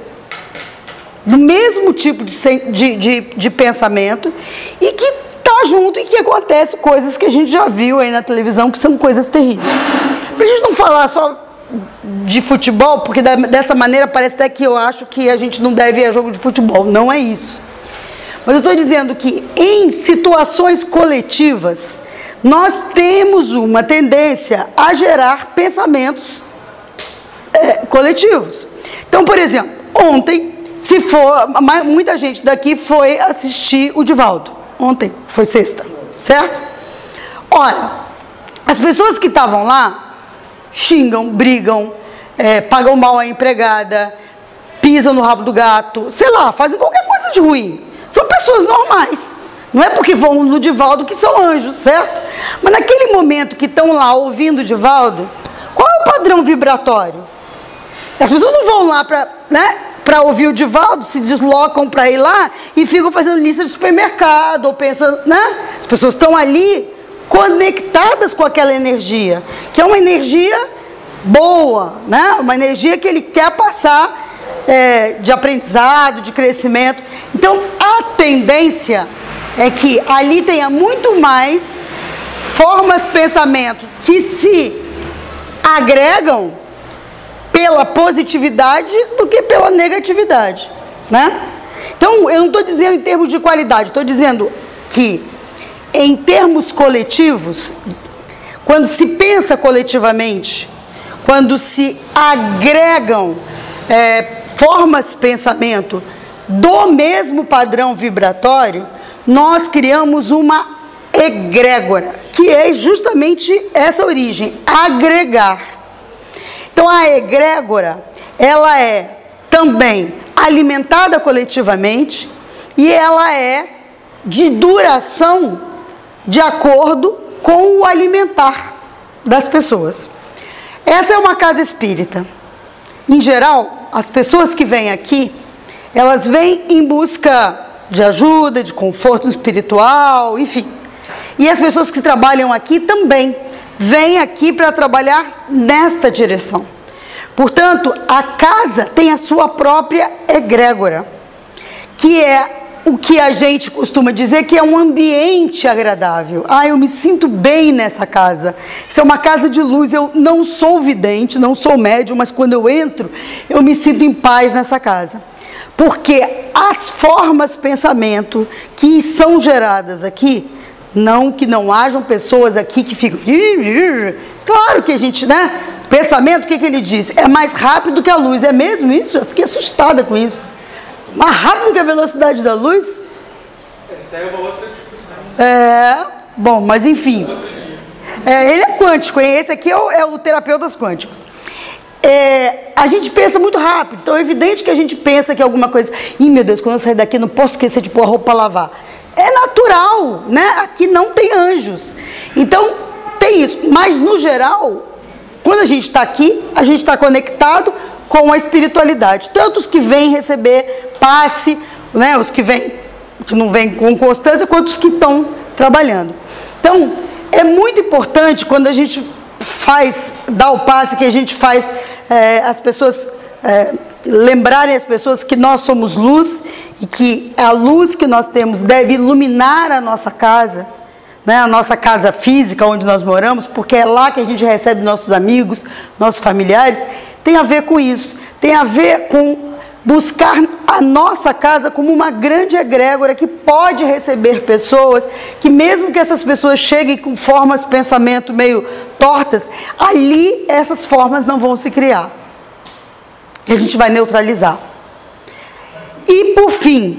do mesmo tipo de pensamento e que está junto e que acontece coisas que a gente já viu aí na televisão, que são coisas terríveis. Para a gente não falar só de futebol, porque dessa maneira parece até que eu acho que a gente não deve ir a jogo de futebol. Não é isso. Mas eu estou dizendo que em situações coletivas, nós temos uma tendência a gerar pensamentos coletivos. Então, por exemplo, ontem, muita gente daqui foi assistir o Divaldo. Ontem, foi sexta, certo? Ora, as pessoas que estavam lá xingam, brigam, pagam mal a empregada, pisam no rabo do gato, sei lá, fazem qualquer coisa de ruim. São pessoas normais. Não é porque vão no Divaldo que são anjos, certo? Mas naquele momento que estão lá ouvindo o Divaldo, qual é o padrão vibratório? As pessoas não vão lá para ouvir o Divaldo, se deslocam para ir lá e ficam fazendo lista de supermercado, ou pensando, né? As pessoas estão ali conectadas com aquela energia, que é uma energia boa, né? Uma energia que ele quer passar de aprendizado, de crescimento. Então, a tendência é que ali tenha muito mais formas de pensamento que se agregam pela positividade do que pela negatividade, né? Então, eu não estou dizendo em termos de qualidade, estou dizendo que em termos coletivos, quando se pensa coletivamente, quando se agregam formas de pensamento do mesmo padrão vibratório, nós criamos uma egrégora, que é justamente essa origem, agregar. Então, a egrégora, ela é também alimentada coletivamente e ela é de duração de acordo com o alimentar das pessoas. Essa é uma casa espírita. Em geral, as pessoas que vêm aqui, elas vêm em busca de ajuda, de conforto espiritual, enfim. E as pessoas que trabalham aqui também vêm aqui para trabalhar nesta direção. Portanto, a casa tem a sua própria egrégora, que é o que a gente costuma dizer que é um ambiente agradável. Ah, eu me sinto bem nessa casa. Isso é uma casa de luz. Eu não sou vidente, não sou médium, mas quando eu entro, eu me sinto em paz nessa casa. Porque as formas de pensamento que são geradas aqui, não que não hajam pessoas aqui que ficam... Claro que a gente, né? Pensamento, o que ele diz? É mais rápido que a luz. É mesmo isso? Eu fiquei assustada com isso. Mais rápido que a velocidade da luz? Essa é uma outra discussão. Bom, mas enfim. Ele é quântico, hein? Esse aqui é o terapeutas quânticos. A gente pensa muito rápido, então é evidente que a gente pensa que alguma coisa... Ih, meu Deus, quando eu sair daqui não posso esquecer de pôr a roupa para lavar. É natural, né? Aqui não tem anjos. Então, tem isso. Mas, no geral, quando a gente está aqui, a gente está conectado com a espiritualidade. Tanto os que vêm receber passe, né, os que não vêm com constância, quanto os que estão trabalhando. Então, é muito importante quando a gente dá o passe, que a gente faz as pessoas, lembrarem as pessoas que nós somos luz e que a luz que nós temos deve iluminar a nossa casa, né, a nossa casa física onde nós moramos, porque é lá que a gente recebe nossos amigos, nossos familiares. Tem a ver com isso, tem a ver com buscar a nossa casa como uma grande egrégora que pode receber pessoas, que mesmo que essas pessoas cheguem com formas de pensamento meio tortas, ali essas formas não vão se criar. A gente vai neutralizar. E por fim,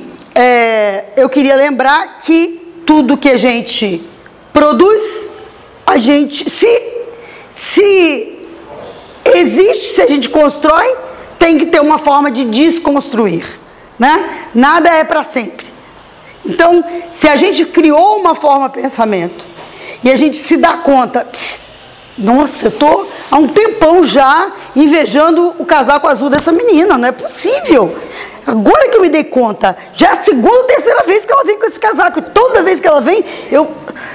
eu queria lembrar que tudo que a gente produz, a gente, se existe, se a gente constrói, tem que ter uma forma de desconstruir, né? Nada é para sempre. Então, se a gente criou uma forma de pensamento e a gente se dá conta, nossa, eu estou há um tempão já invejando o casaco azul dessa menina, não é possível. Agora que eu me dei conta, já é a segunda ou terceira vez que ela vem com esse casaco, e toda vez que ela vem, eu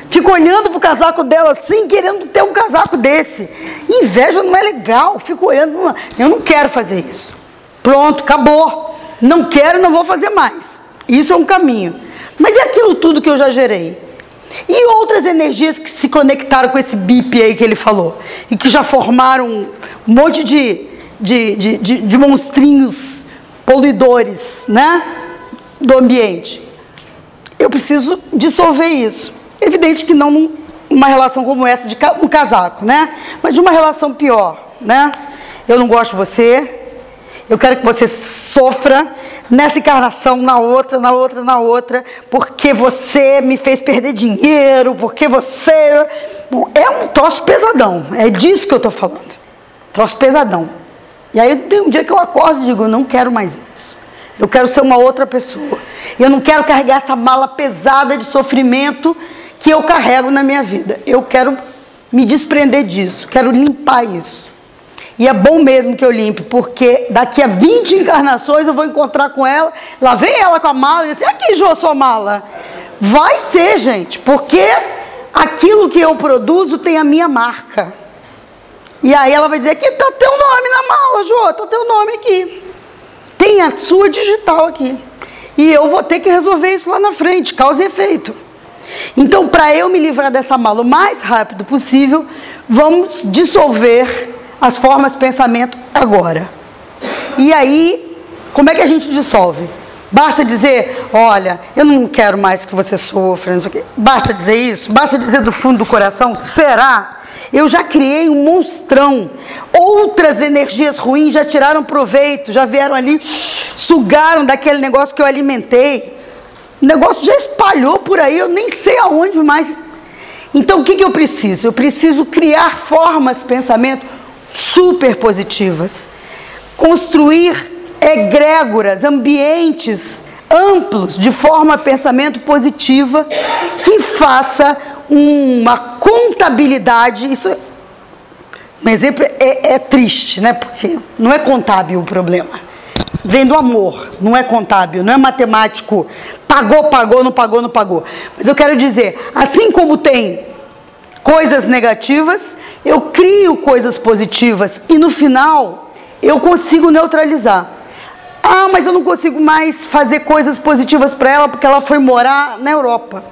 fico olhando pro casaco dela assim, querendo ter um casaco desse. Inveja não é legal, fico olhando, eu não quero fazer isso. Pronto, acabou. Não quero, não vou fazer mais. Isso é um caminho. Mas é aquilo tudo que eu já gerei. E outras energias que se conectaram com esse bip aí que ele falou, e que já formaram um monte de monstrinhos poluidores, né, do ambiente. Eu preciso dissolver isso. Evidente que não uma relação como essa de um casaco, né? Mas de uma relação pior, né? Eu não gosto de você, eu quero que você sofra nessa encarnação, na outra, porque você me fez perder dinheiro, porque você... Bom, é um troço pesadão, é disso que eu estou falando. Troço pesadão. E aí tem um dia que eu acordo e digo, eu não quero mais isso. Eu quero ser uma outra pessoa. Eu não quero carregar essa mala pesada de sofrimento que eu carrego na minha vida. Eu quero me desprender disso, quero limpar isso. E é bom mesmo que eu limpe, porque daqui a 20 encarnações eu vou encontrar com ela, lá vem ela com a mala e diz assim, aqui, Jô, sua mala. Vai ser, gente, porque aquilo que eu produzo tem a minha marca. E aí ela vai dizer, aqui está teu nome na mala, Jô, está teu nome aqui. Tem a sua digital aqui. E eu vou ter que resolver isso lá na frente, causa e efeito. Então, para eu me livrar dessa mala o mais rápido possível, vamos dissolver as formas de pensamento agora. E aí, como é que a gente dissolve? Basta dizer, olha, eu não quero mais que você sofra, não sei o quê. Basta dizer isso? Basta dizer do fundo do coração? Será? Eu já criei um monstrão. Outras energias ruins já tiraram proveito, já vieram ali, sugaram daquele negócio que eu alimentei. O negócio já espalhou por aí, eu nem sei aonde mais. Então, o que eu preciso? Eu preciso criar formas de pensamento super positivas. Construir egrégoras, ambientes amplos de forma de pensamento positiva que faça uma contabilidade. Isso Um exemplo é triste, né? Porque não é contábil o problema. Vem do amor, não é contábil, não é matemático. Pagou, não pagou. Mas eu quero dizer, assim como tem coisas negativas, eu crio coisas positivas e no final eu consigo neutralizar. Ah, mas eu não consigo mais fazer coisas positivas para ela porque ela foi morar na Europa.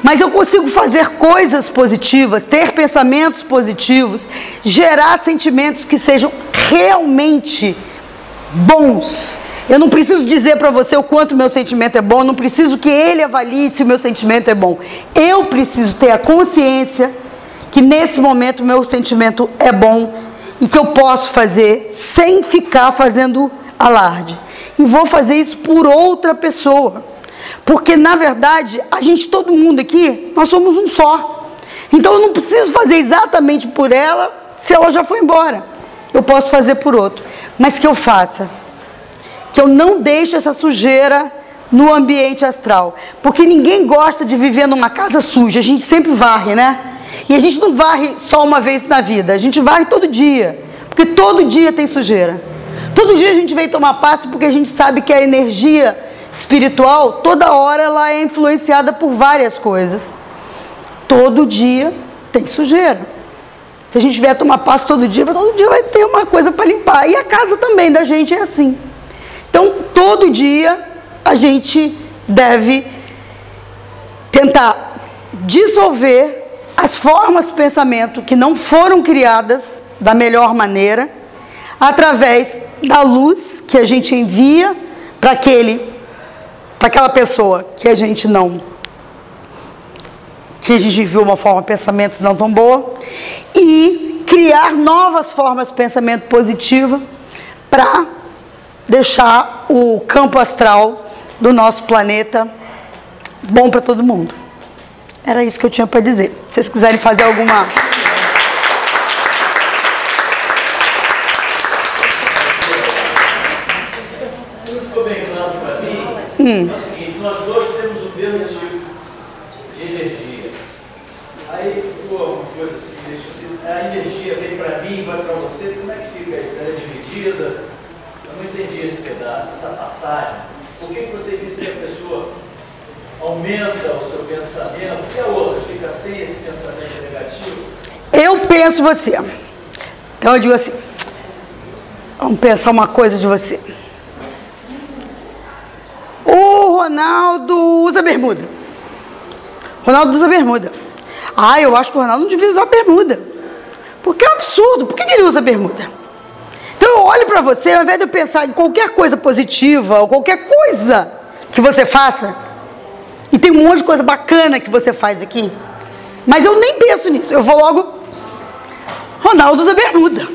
Mas eu consigo fazer coisas positivas, ter pensamentos positivos, gerar sentimentos que sejam realmente bons. Eu não preciso dizer para você o quanto meu sentimento é bom, eu não preciso que ele avalie se o meu sentimento é bom. Eu preciso ter a consciência que nesse momento o meu sentimento é bom e que eu posso fazer sem ficar fazendo alarde. E vou fazer isso por outra pessoa. Porque, na verdade, todo mundo aqui, nós somos um só. Então, eu não preciso fazer exatamente por ela se ela já foi embora. Eu posso fazer por outro. Mas que eu faça. Que eu não deixe essa sujeira no ambiente astral. Porque ninguém gosta de viver numa casa suja. A gente sempre varre, né? E a gente não varre só uma vez na vida. A gente varre todo dia. Porque todo dia tem sujeira. Todo dia a gente vem tomar passe porque a gente sabe que a energia espiritual, toda hora ela é influenciada por várias coisas. Todo dia tem sujeira. Se a gente vier tomar passe todo dia vai ter uma coisa para limpar. E a casa também da gente é assim. Então, todo dia a gente deve tentar dissolver as formas de pensamento que não foram criadas da melhor maneira, através da luz que a gente envia para aquela pessoa que a gente viu uma forma de pensamento não tão boa, e criar novas formas de pensamento positiva para deixar o campo astral do nosso planeta bom para todo mundo. Era isso que eu tinha para dizer. Se vocês quiserem fazer alguma... Ficou bem claro para mim, é o seguinte, nós dois temos o mesmo tipo de energia. Aí ficou uma coisa assim, a energia vem para mim, vai para você, como é que fica isso? Ela é dividida? Eu não entendi esse pedaço, essa passagem. Por que você disse que a pessoa aumenta o seu pensamento e a outra fica sem esse pensamento negativo? Eu penso você. Então eu digo assim, vamos pensar uma coisa de você. O Ronaldo usa bermuda. Ronaldo usa bermuda. Ah, eu acho que o Ronaldo não devia usar bermuda. Porque é um absurdo. Por que ele usa bermuda? Então eu olho para você, ao invés de eu pensar em qualquer coisa positiva, ou qualquer coisa que você faça, e tem um monte de coisa bacana que você faz aqui, mas eu nem penso nisso. Eu vou logo, Ronaldo usa bermuda.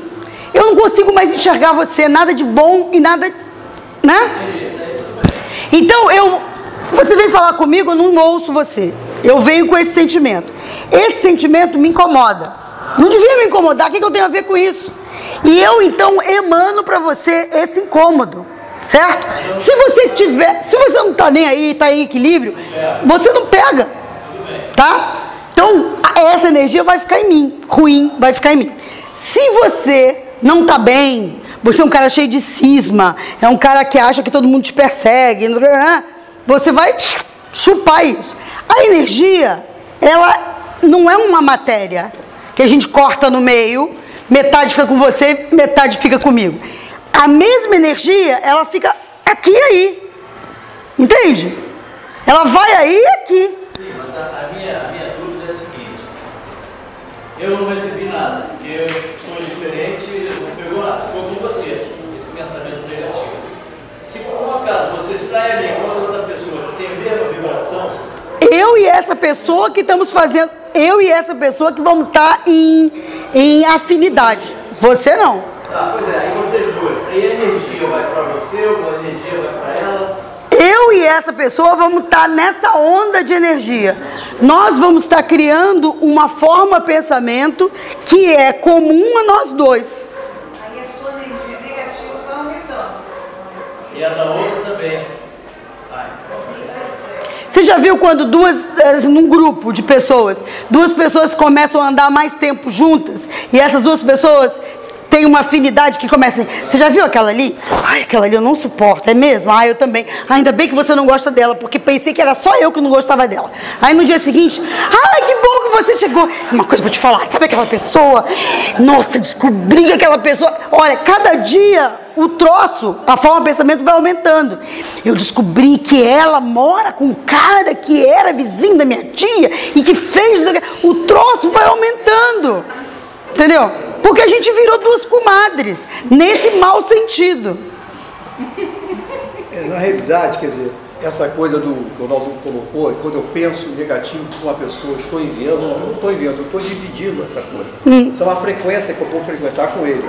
Eu não consigo mais enxergar você, nada de bom e nada, né? Então, você vem falar comigo, eu não ouço você. Eu venho com esse sentimento. Esse sentimento me incomoda. Não devia me incomodar, o que eu tenho a ver com isso? E eu, então, emano para você esse incômodo, certo? Se você não está nem aí, está em equilíbrio, você não pega, tá? Então, essa energia vai ficar em mim, ruim, vai ficar em mim. Se você não está bem, você é um cara cheio de cisma, é um cara que acha que todo mundo te persegue, você vai chupar isso. A energia, ela não é uma matéria que a gente corta no meio, metade fica com você, metade fica comigo. A mesma energia, ela fica aqui e aí. Entende? Ela vai aí e aqui. Sim, mas a minha dúvida é a seguinte. Eu não recebi nada, porque eu sou diferente, não pegou nada, ficou com você, esse pensamento negativo. Se por um acaso você sai ali encontra outra pessoa que tem a mesma vibração... Eu e essa pessoa que estamos fazendo... Eu e essa pessoa que vamos estar em afinidade. Você não. Ah, pois é, aí vocês dois. Aí a energia vai para você, ou a energia vai para ela? Eu e essa pessoa vamos estar nessa onda de energia. Nós vamos estar criando uma forma de pensamento que é comum a nós dois. Aí a sua energia negativa vai aumentando. E a da outra também. Vai. Você já viu quando num grupo de pessoas, duas pessoas começam a andar mais tempo juntas e essas duas pessoas têm uma afinidade que começa assim, você já viu aquela ali? Ai, aquela ali eu não suporto, é mesmo? Ah, eu também. Ainda bem que você não gosta dela, porque pensei que era só eu que não gostava dela. Aí no dia seguinte, ai, que bom que você chegou. Uma coisa pra te falar, sabe aquela pessoa? Nossa, descobri que aquela pessoa... Olha, cada dia o troço, a forma de pensamento vai aumentando. Eu descobri que ela mora com um cara que era vizinho da minha tia e que fez... O troço vai aumentando. Entendeu? Porque a gente virou duas comadres, nesse mau sentido. Na realidade, quer dizer, essa coisa que o Ronaldo colocou, quando eu penso negativo com uma pessoa, estou enviando, não estou enviando, eu estou dividindo essa coisa. Isso é uma frequência que eu vou frequentar com ele,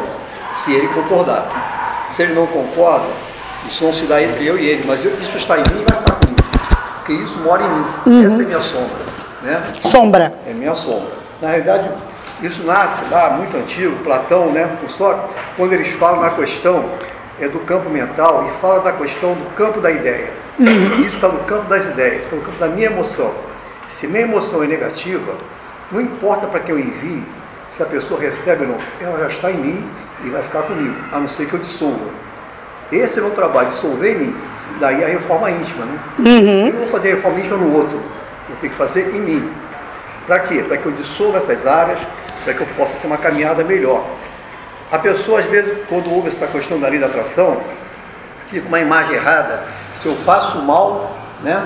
se ele concordar. Se ele não concorda, isso não se dá entre eu e ele, mas isso está em mim e vai ficar comigo. Porque isso mora em mim. Essa é minha sombra. Né? Sombra. É minha sombra. Na realidade, isso nasce lá, muito antigo, Platão, né? Só quando eles falam na questão do campo mental e fala da questão do campo da ideia. Isso está no campo das ideias, está no campo da minha emoção. Se minha emoção é negativa, não importa para quem eu envie, se a pessoa recebe ou não, ela já está em mim e vai ficar comigo, a não ser que eu dissolva. Esse é o meu trabalho, dissolver em mim. Daí a reforma íntima, né? Eu não vou fazer a reforma íntima no outro, eu tenho que fazer em mim. Para quê? Para que eu dissolva essas áreas, para que eu possa ter uma caminhada melhor. A pessoa, às vezes, quando ouve essa questão da lei da atração, fica uma imagem errada. Se eu faço mal, né,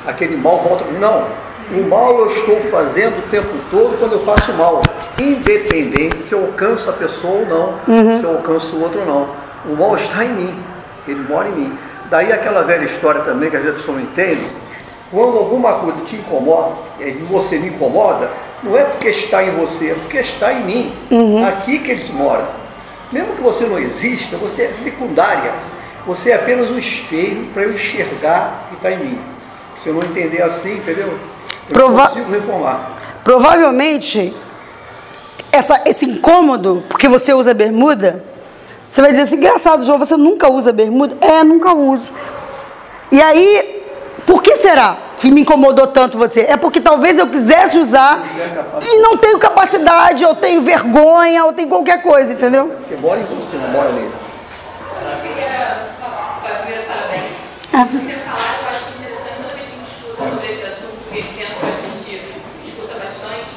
aquele mal volta. Não, o mal eu estou fazendo o tempo todo quando eu faço mal. Independente se eu alcanço a pessoa ou não, se eu alcanço o outro ou não. O mal está em mim, ele mora em mim. Daí aquela velha história também, que às vezes a pessoa não entende, quando alguma coisa te incomoda, e você me incomoda, não é porque está em você, é porque está em mim. Aqui que eles moram. Mesmo que você não exista, você é secundária. Você é apenas um espelho para eu enxergar que está em mim. Se eu não entender assim, entendeu? Eu não consigo reformar. Provavelmente, esse incômodo, porque você usa bermuda, você vai dizer assim, engraçado, João, você nunca usa bermuda? É, nunca uso. E aí, por que será que me incomodou tanto você? É porque talvez eu quisesse usar e não tenho capacidade, ou tenho vergonha, ou tenho qualquer coisa, entendeu? Porque mora em você, não mora nele. Eu queria só, primeiro, parabéns. Eu queria falar, eu acho interessante, toda vez que a gente escuta sobre esse assunto, porque dentro da gente escuta bastante,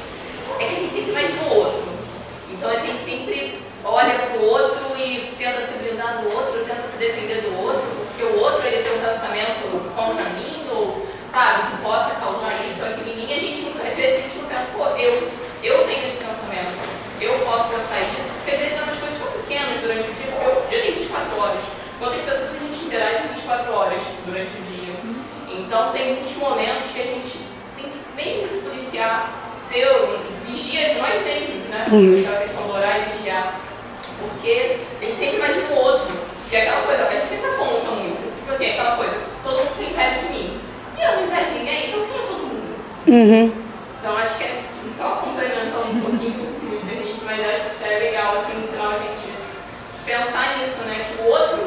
é que a gente sempre imagina o outro. Então a gente sempre olha para o outro e tenta se blindar do outro, tenta se defender do outro, porque o outro ele tem um pensamento contra mim, ou sabe, que possa causar isso ou aquilo em mim, a gente nunca, às vezes a gente não pensa, pô, eu tenho esse pensamento, eu posso pensar isso, porque às vezes é umas coisas tão pequenas durante o dia, porque eu tenho 24 horas. Quantas pessoas a gente interage 24 horas durante o dia? Então tem muitos momentos que a gente tem que mesmo se policiar, ser vigia de nós mesmos, né? A questão do orar e vigiar. Porque a gente sempre imagina o outro, que é aquela coisa, a gente sempre aponta muito. Tipo assim, aquela coisa, todo mundo tem inveja de mim. E eu não invejo ninguém, então quem é todo mundo? Então acho que é só complementando um pouquinho, se me permite, mas acho que é legal, assim, no final a gente pensar nisso, né? Que o outro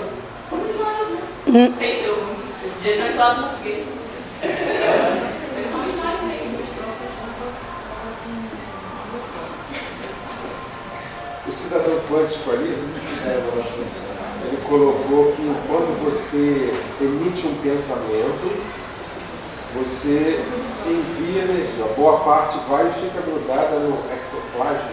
somos nós, né? Não sei se eu deixando de lado português. Mas somos nós, né? O cidadão quântico ali, ele colocou que quando você emite um pensamento, você envia energia. Boa parte vai e fica grudada no ectoplasma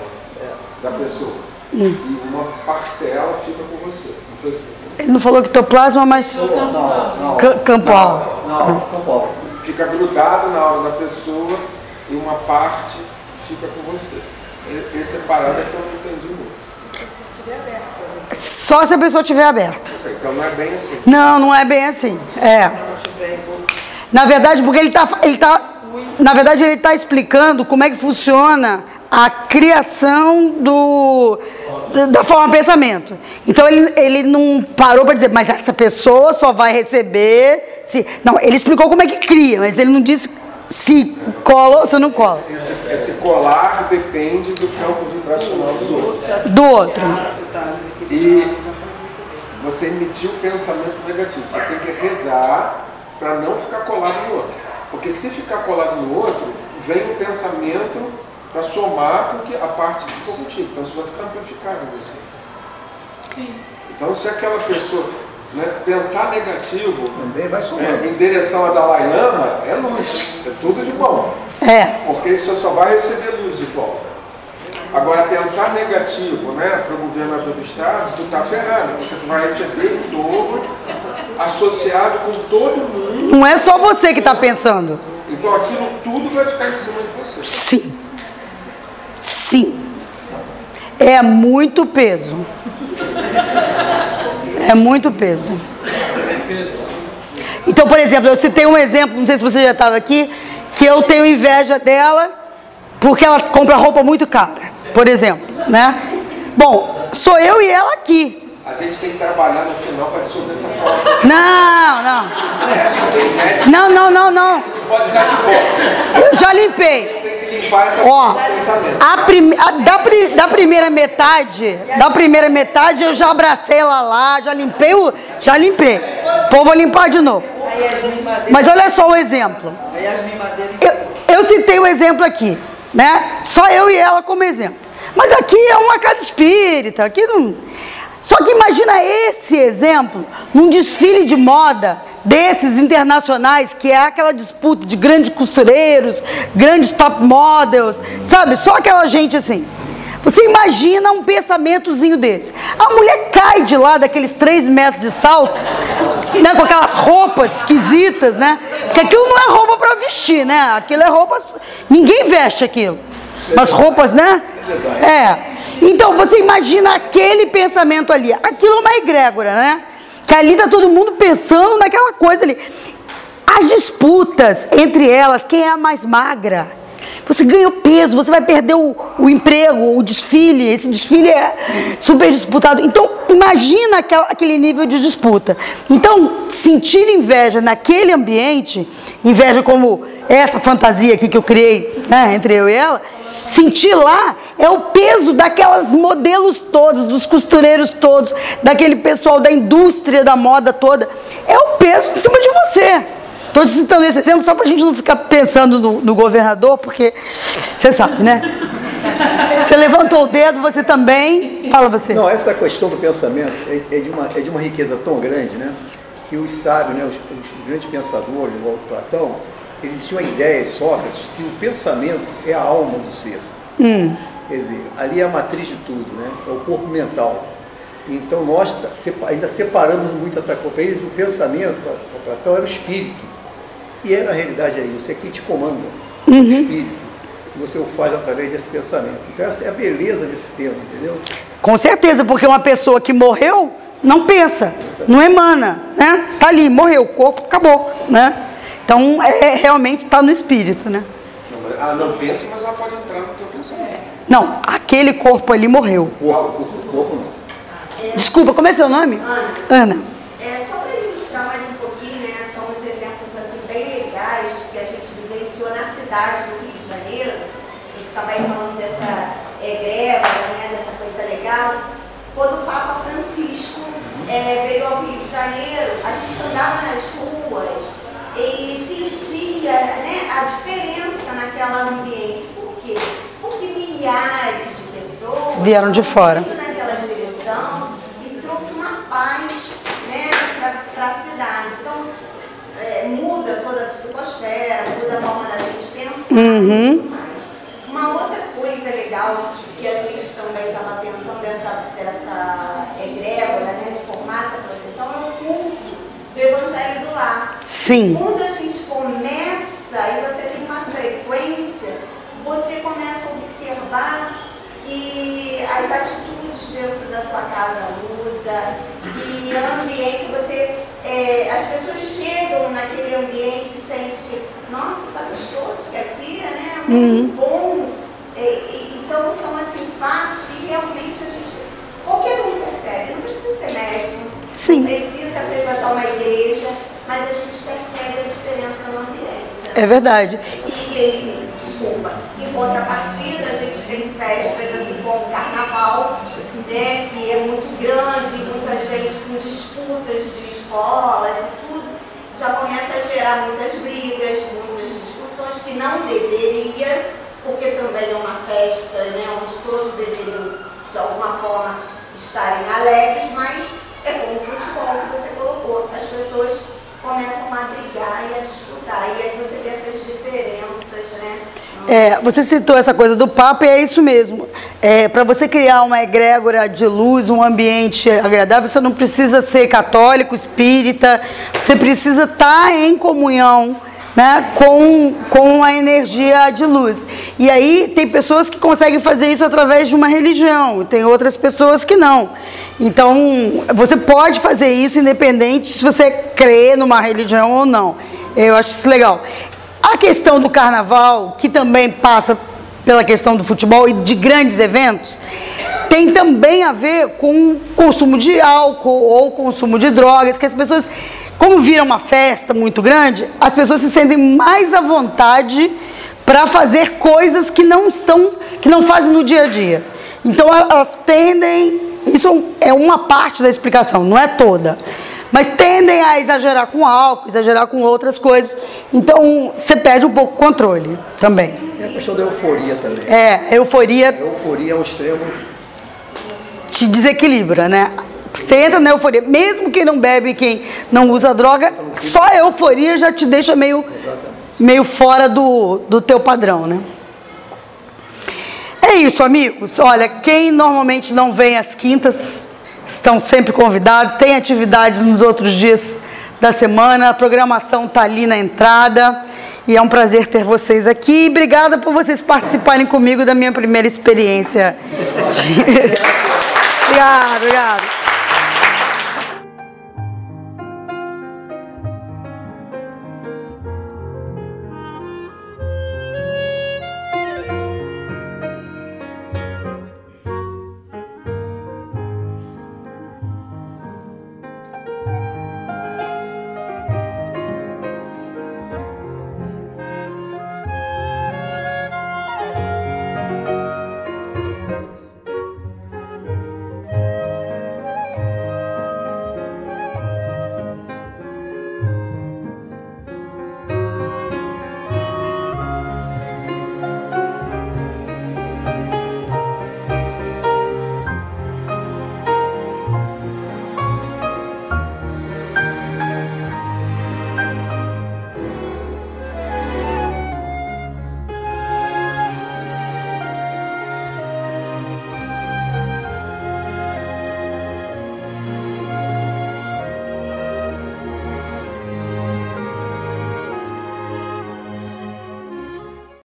da pessoa. E uma parcela fica com você. Não foi isso que ele falou? Ele não falou ectoplasma, mas Não. campoal. Não, campoal. Fica grudado na hora da pessoa e uma parte fica com você. Essa é a parada que eu não entendi muito. Só se a pessoa estiver aberta. Então não é bem assim. Não, não é bem assim. É. Na verdade, porque na verdade, ele está explicando como é que funciona a criação da forma de pensamento. Então, ele não parou para dizer, mas essa pessoa só vai receber... Não, ele explicou como é que cria, mas ele não disse se cola ou se não cola. Esse colar depende do campo vibracional do outro. Do outro. E você emitiu pensamento negativo. Você tem que rezar para não ficar colado no outro. Porque se ficar colado no outro, vem um pensamento para somar com que a parte que ficou contigo. Então isso vai ficar amplificado em você. Então se aquela pessoa, né, pensar negativo também vai somar. Em direção a Dalai Lama, é luz, é tudo de bom. Porque você só vai receber luz de volta. Agora, pensar negativo, né, para o governador do estado, tu tá ferrado, porque tu vai receber em dobro, associado com todo mundo. Não é só você que está pensando. Então aquilo tudo vai ficar em cima de você. Sim. Sim. É muito peso. É muito peso. Então, por exemplo, eu citei um exemplo, não sei se você já estava aqui, que eu tenho inveja dela porque ela compra roupa muito cara, por exemplo, né? Bom, sou eu e ela aqui. A gente tem que trabalhar no final para dissolver essa forma. Não. Você pode dar de volta. Eu já limpei. Tem que limpar essa pensamento. Da primeira metade eu já abracei ela lá, já limpei. Pô, vou limpar de novo. Mas olha só o exemplo. Eu citei o exemplo aqui, né? Só eu e ela como exemplo. Mas aqui é uma casa espírita, aqui não... Só que imagina esse exemplo num desfile de moda desses internacionais, que é aquela disputa de grandes costureiros, grandes top models, sabe? Só aquela gente assim. Você imagina um pensamentozinho desse. A mulher cai de lá daqueles 3 metros de salto, né, com aquelas roupas esquisitas, né? Porque aquilo não é roupa para vestir, né? Aquilo é roupa... Ninguém veste aquilo. Mas roupas, né? Então, você imagina aquele pensamento ali. Aquilo é uma egrégora, né? Que ali está todo mundo pensando naquela coisa ali. As disputas entre elas, quem é a mais magra? Você ganha peso, você vai perder o emprego, o desfile. Esse desfile é super disputado. Então, imagina aquele nível de disputa. Então, sentir inveja naquele ambiente, inveja como essa fantasia aqui que eu criei, né, entre eu e ela... Sentir lá é o peso daquelas modelos todos, dos costureiros todos, daquele pessoal da indústria da moda toda. É o peso em cima de você. Estou te citando esse exemplo só para a gente não ficar pensando no governador, porque você sabe, né? Você levantou o dedo, você também. Fala você. Não, essa questão do pensamento é de uma riqueza tão grande, né? Que os sábios, né, os grandes pensadores, igual Platão, eles tinham a ideia, Sócrates, que o pensamento é a alma do ser. Quer dizer, ali é a matriz de tudo, né? É o corpo mental. Então nós ainda separamos muito essa coisa. Para eles, o pensamento, para Platão, era o espírito. E na realidade é isso, é quem te comanda. O espírito. Você o faz através desse pensamento. Então essa é a beleza desse tema, entendeu? Com certeza, porque uma pessoa que morreu não pensa, não emana, né? Tá ali, morreu, o corpo acabou, né? Então, realmente está no espírito, né? Ela não pensa, mas ela pode entrar no teu pensamento. Não, aquele corpo ali morreu. O corpo não. Desculpa, como é seu nome? Ana. Só para ilustrar mais um pouquinho, né? São uns exemplos assim, bem legais que a gente vivenciou na cidade do Rio de Janeiro. Você estava aí falando dessa egrégora, né? Dessa coisa legal. Quando o Papa Francisco veio ao Rio de Janeiro, a gente andava nas ruas e sentia, né, a diferença naquela ambiência. Por quê? Porque milhares de pessoas vieram de fora naquela direção e trouxe uma paz, né, para a cidade. Então, muda toda a psicosfera, muda a forma da gente pensar e tudo mais. Uma outra coisa legal que a gente também estava pensando dessa egrégora, né, de formar essa proteção, é o culto do Evangelho do Lar. Sim. Quando a gente começa e você tem uma frequência, você começa a observar que as atitudes dentro da sua casa mudam, que a ambiência, as pessoas chegam naquele ambiente e sentem, nossa, tá gostoso que aqui, né? Muito bom. Então são assim fatos que realmente qualquer um percebe, não precisa ser médium. Sim. Não precisa frequentar uma igreja, mas a gente percebe a diferença no ambiente. Né? É verdade. Em contrapartida, a gente tem festas assim como o Carnaval, né, que é muito grande, muita gente com disputas de escolas e tudo, já começa a gerar muitas brigas, muitos não deveria, porque também é uma festa, né, onde todos deveriam, de alguma forma, estarem alegres, mas é como o futebol que você colocou, as pessoas começam a brigar e a disputar, e aí você vê essas diferenças, né? Você citou essa coisa do papo, e é isso mesmo. Para você criar uma egrégora de luz, um ambiente agradável, você não precisa ser católico, espírita, você precisa estar em comunhão, né, com a energia de luz. E aí tem pessoas que conseguem fazer isso através de uma religião, tem outras pessoas que não. Então, você pode fazer isso independente se você crê numa religião ou não. Eu acho isso legal. A questão do carnaval, que também passa pela questão do futebol e de grandes eventos, tem também a ver com consumo de álcool ou consumo de drogas, que as pessoas, como viram uma festa muito grande, as pessoas se sentem mais à vontade para fazer coisas que não fazem no dia a dia. Então elas tendem, isso é uma parte da explicação, não é toda, mas tendem a exagerar com álcool, exagerar com outras coisas. Então você perde um pouco o controle também. É a questão da euforia também. Euforia. A euforia é um extremo. Te desequilibra, né? Você entra na euforia, mesmo quem não bebe, quem não usa droga, só a euforia já te deixa meio fora do teu padrão, né? É isso, amigos. Olha, quem normalmente não vem às quintas, estão sempre convidados, tem atividades nos outros dias da semana, a programação está ali na entrada, e é um prazer ter vocês aqui. Obrigada por vocês participarem comigo da minha primeira experiência. Obrigado.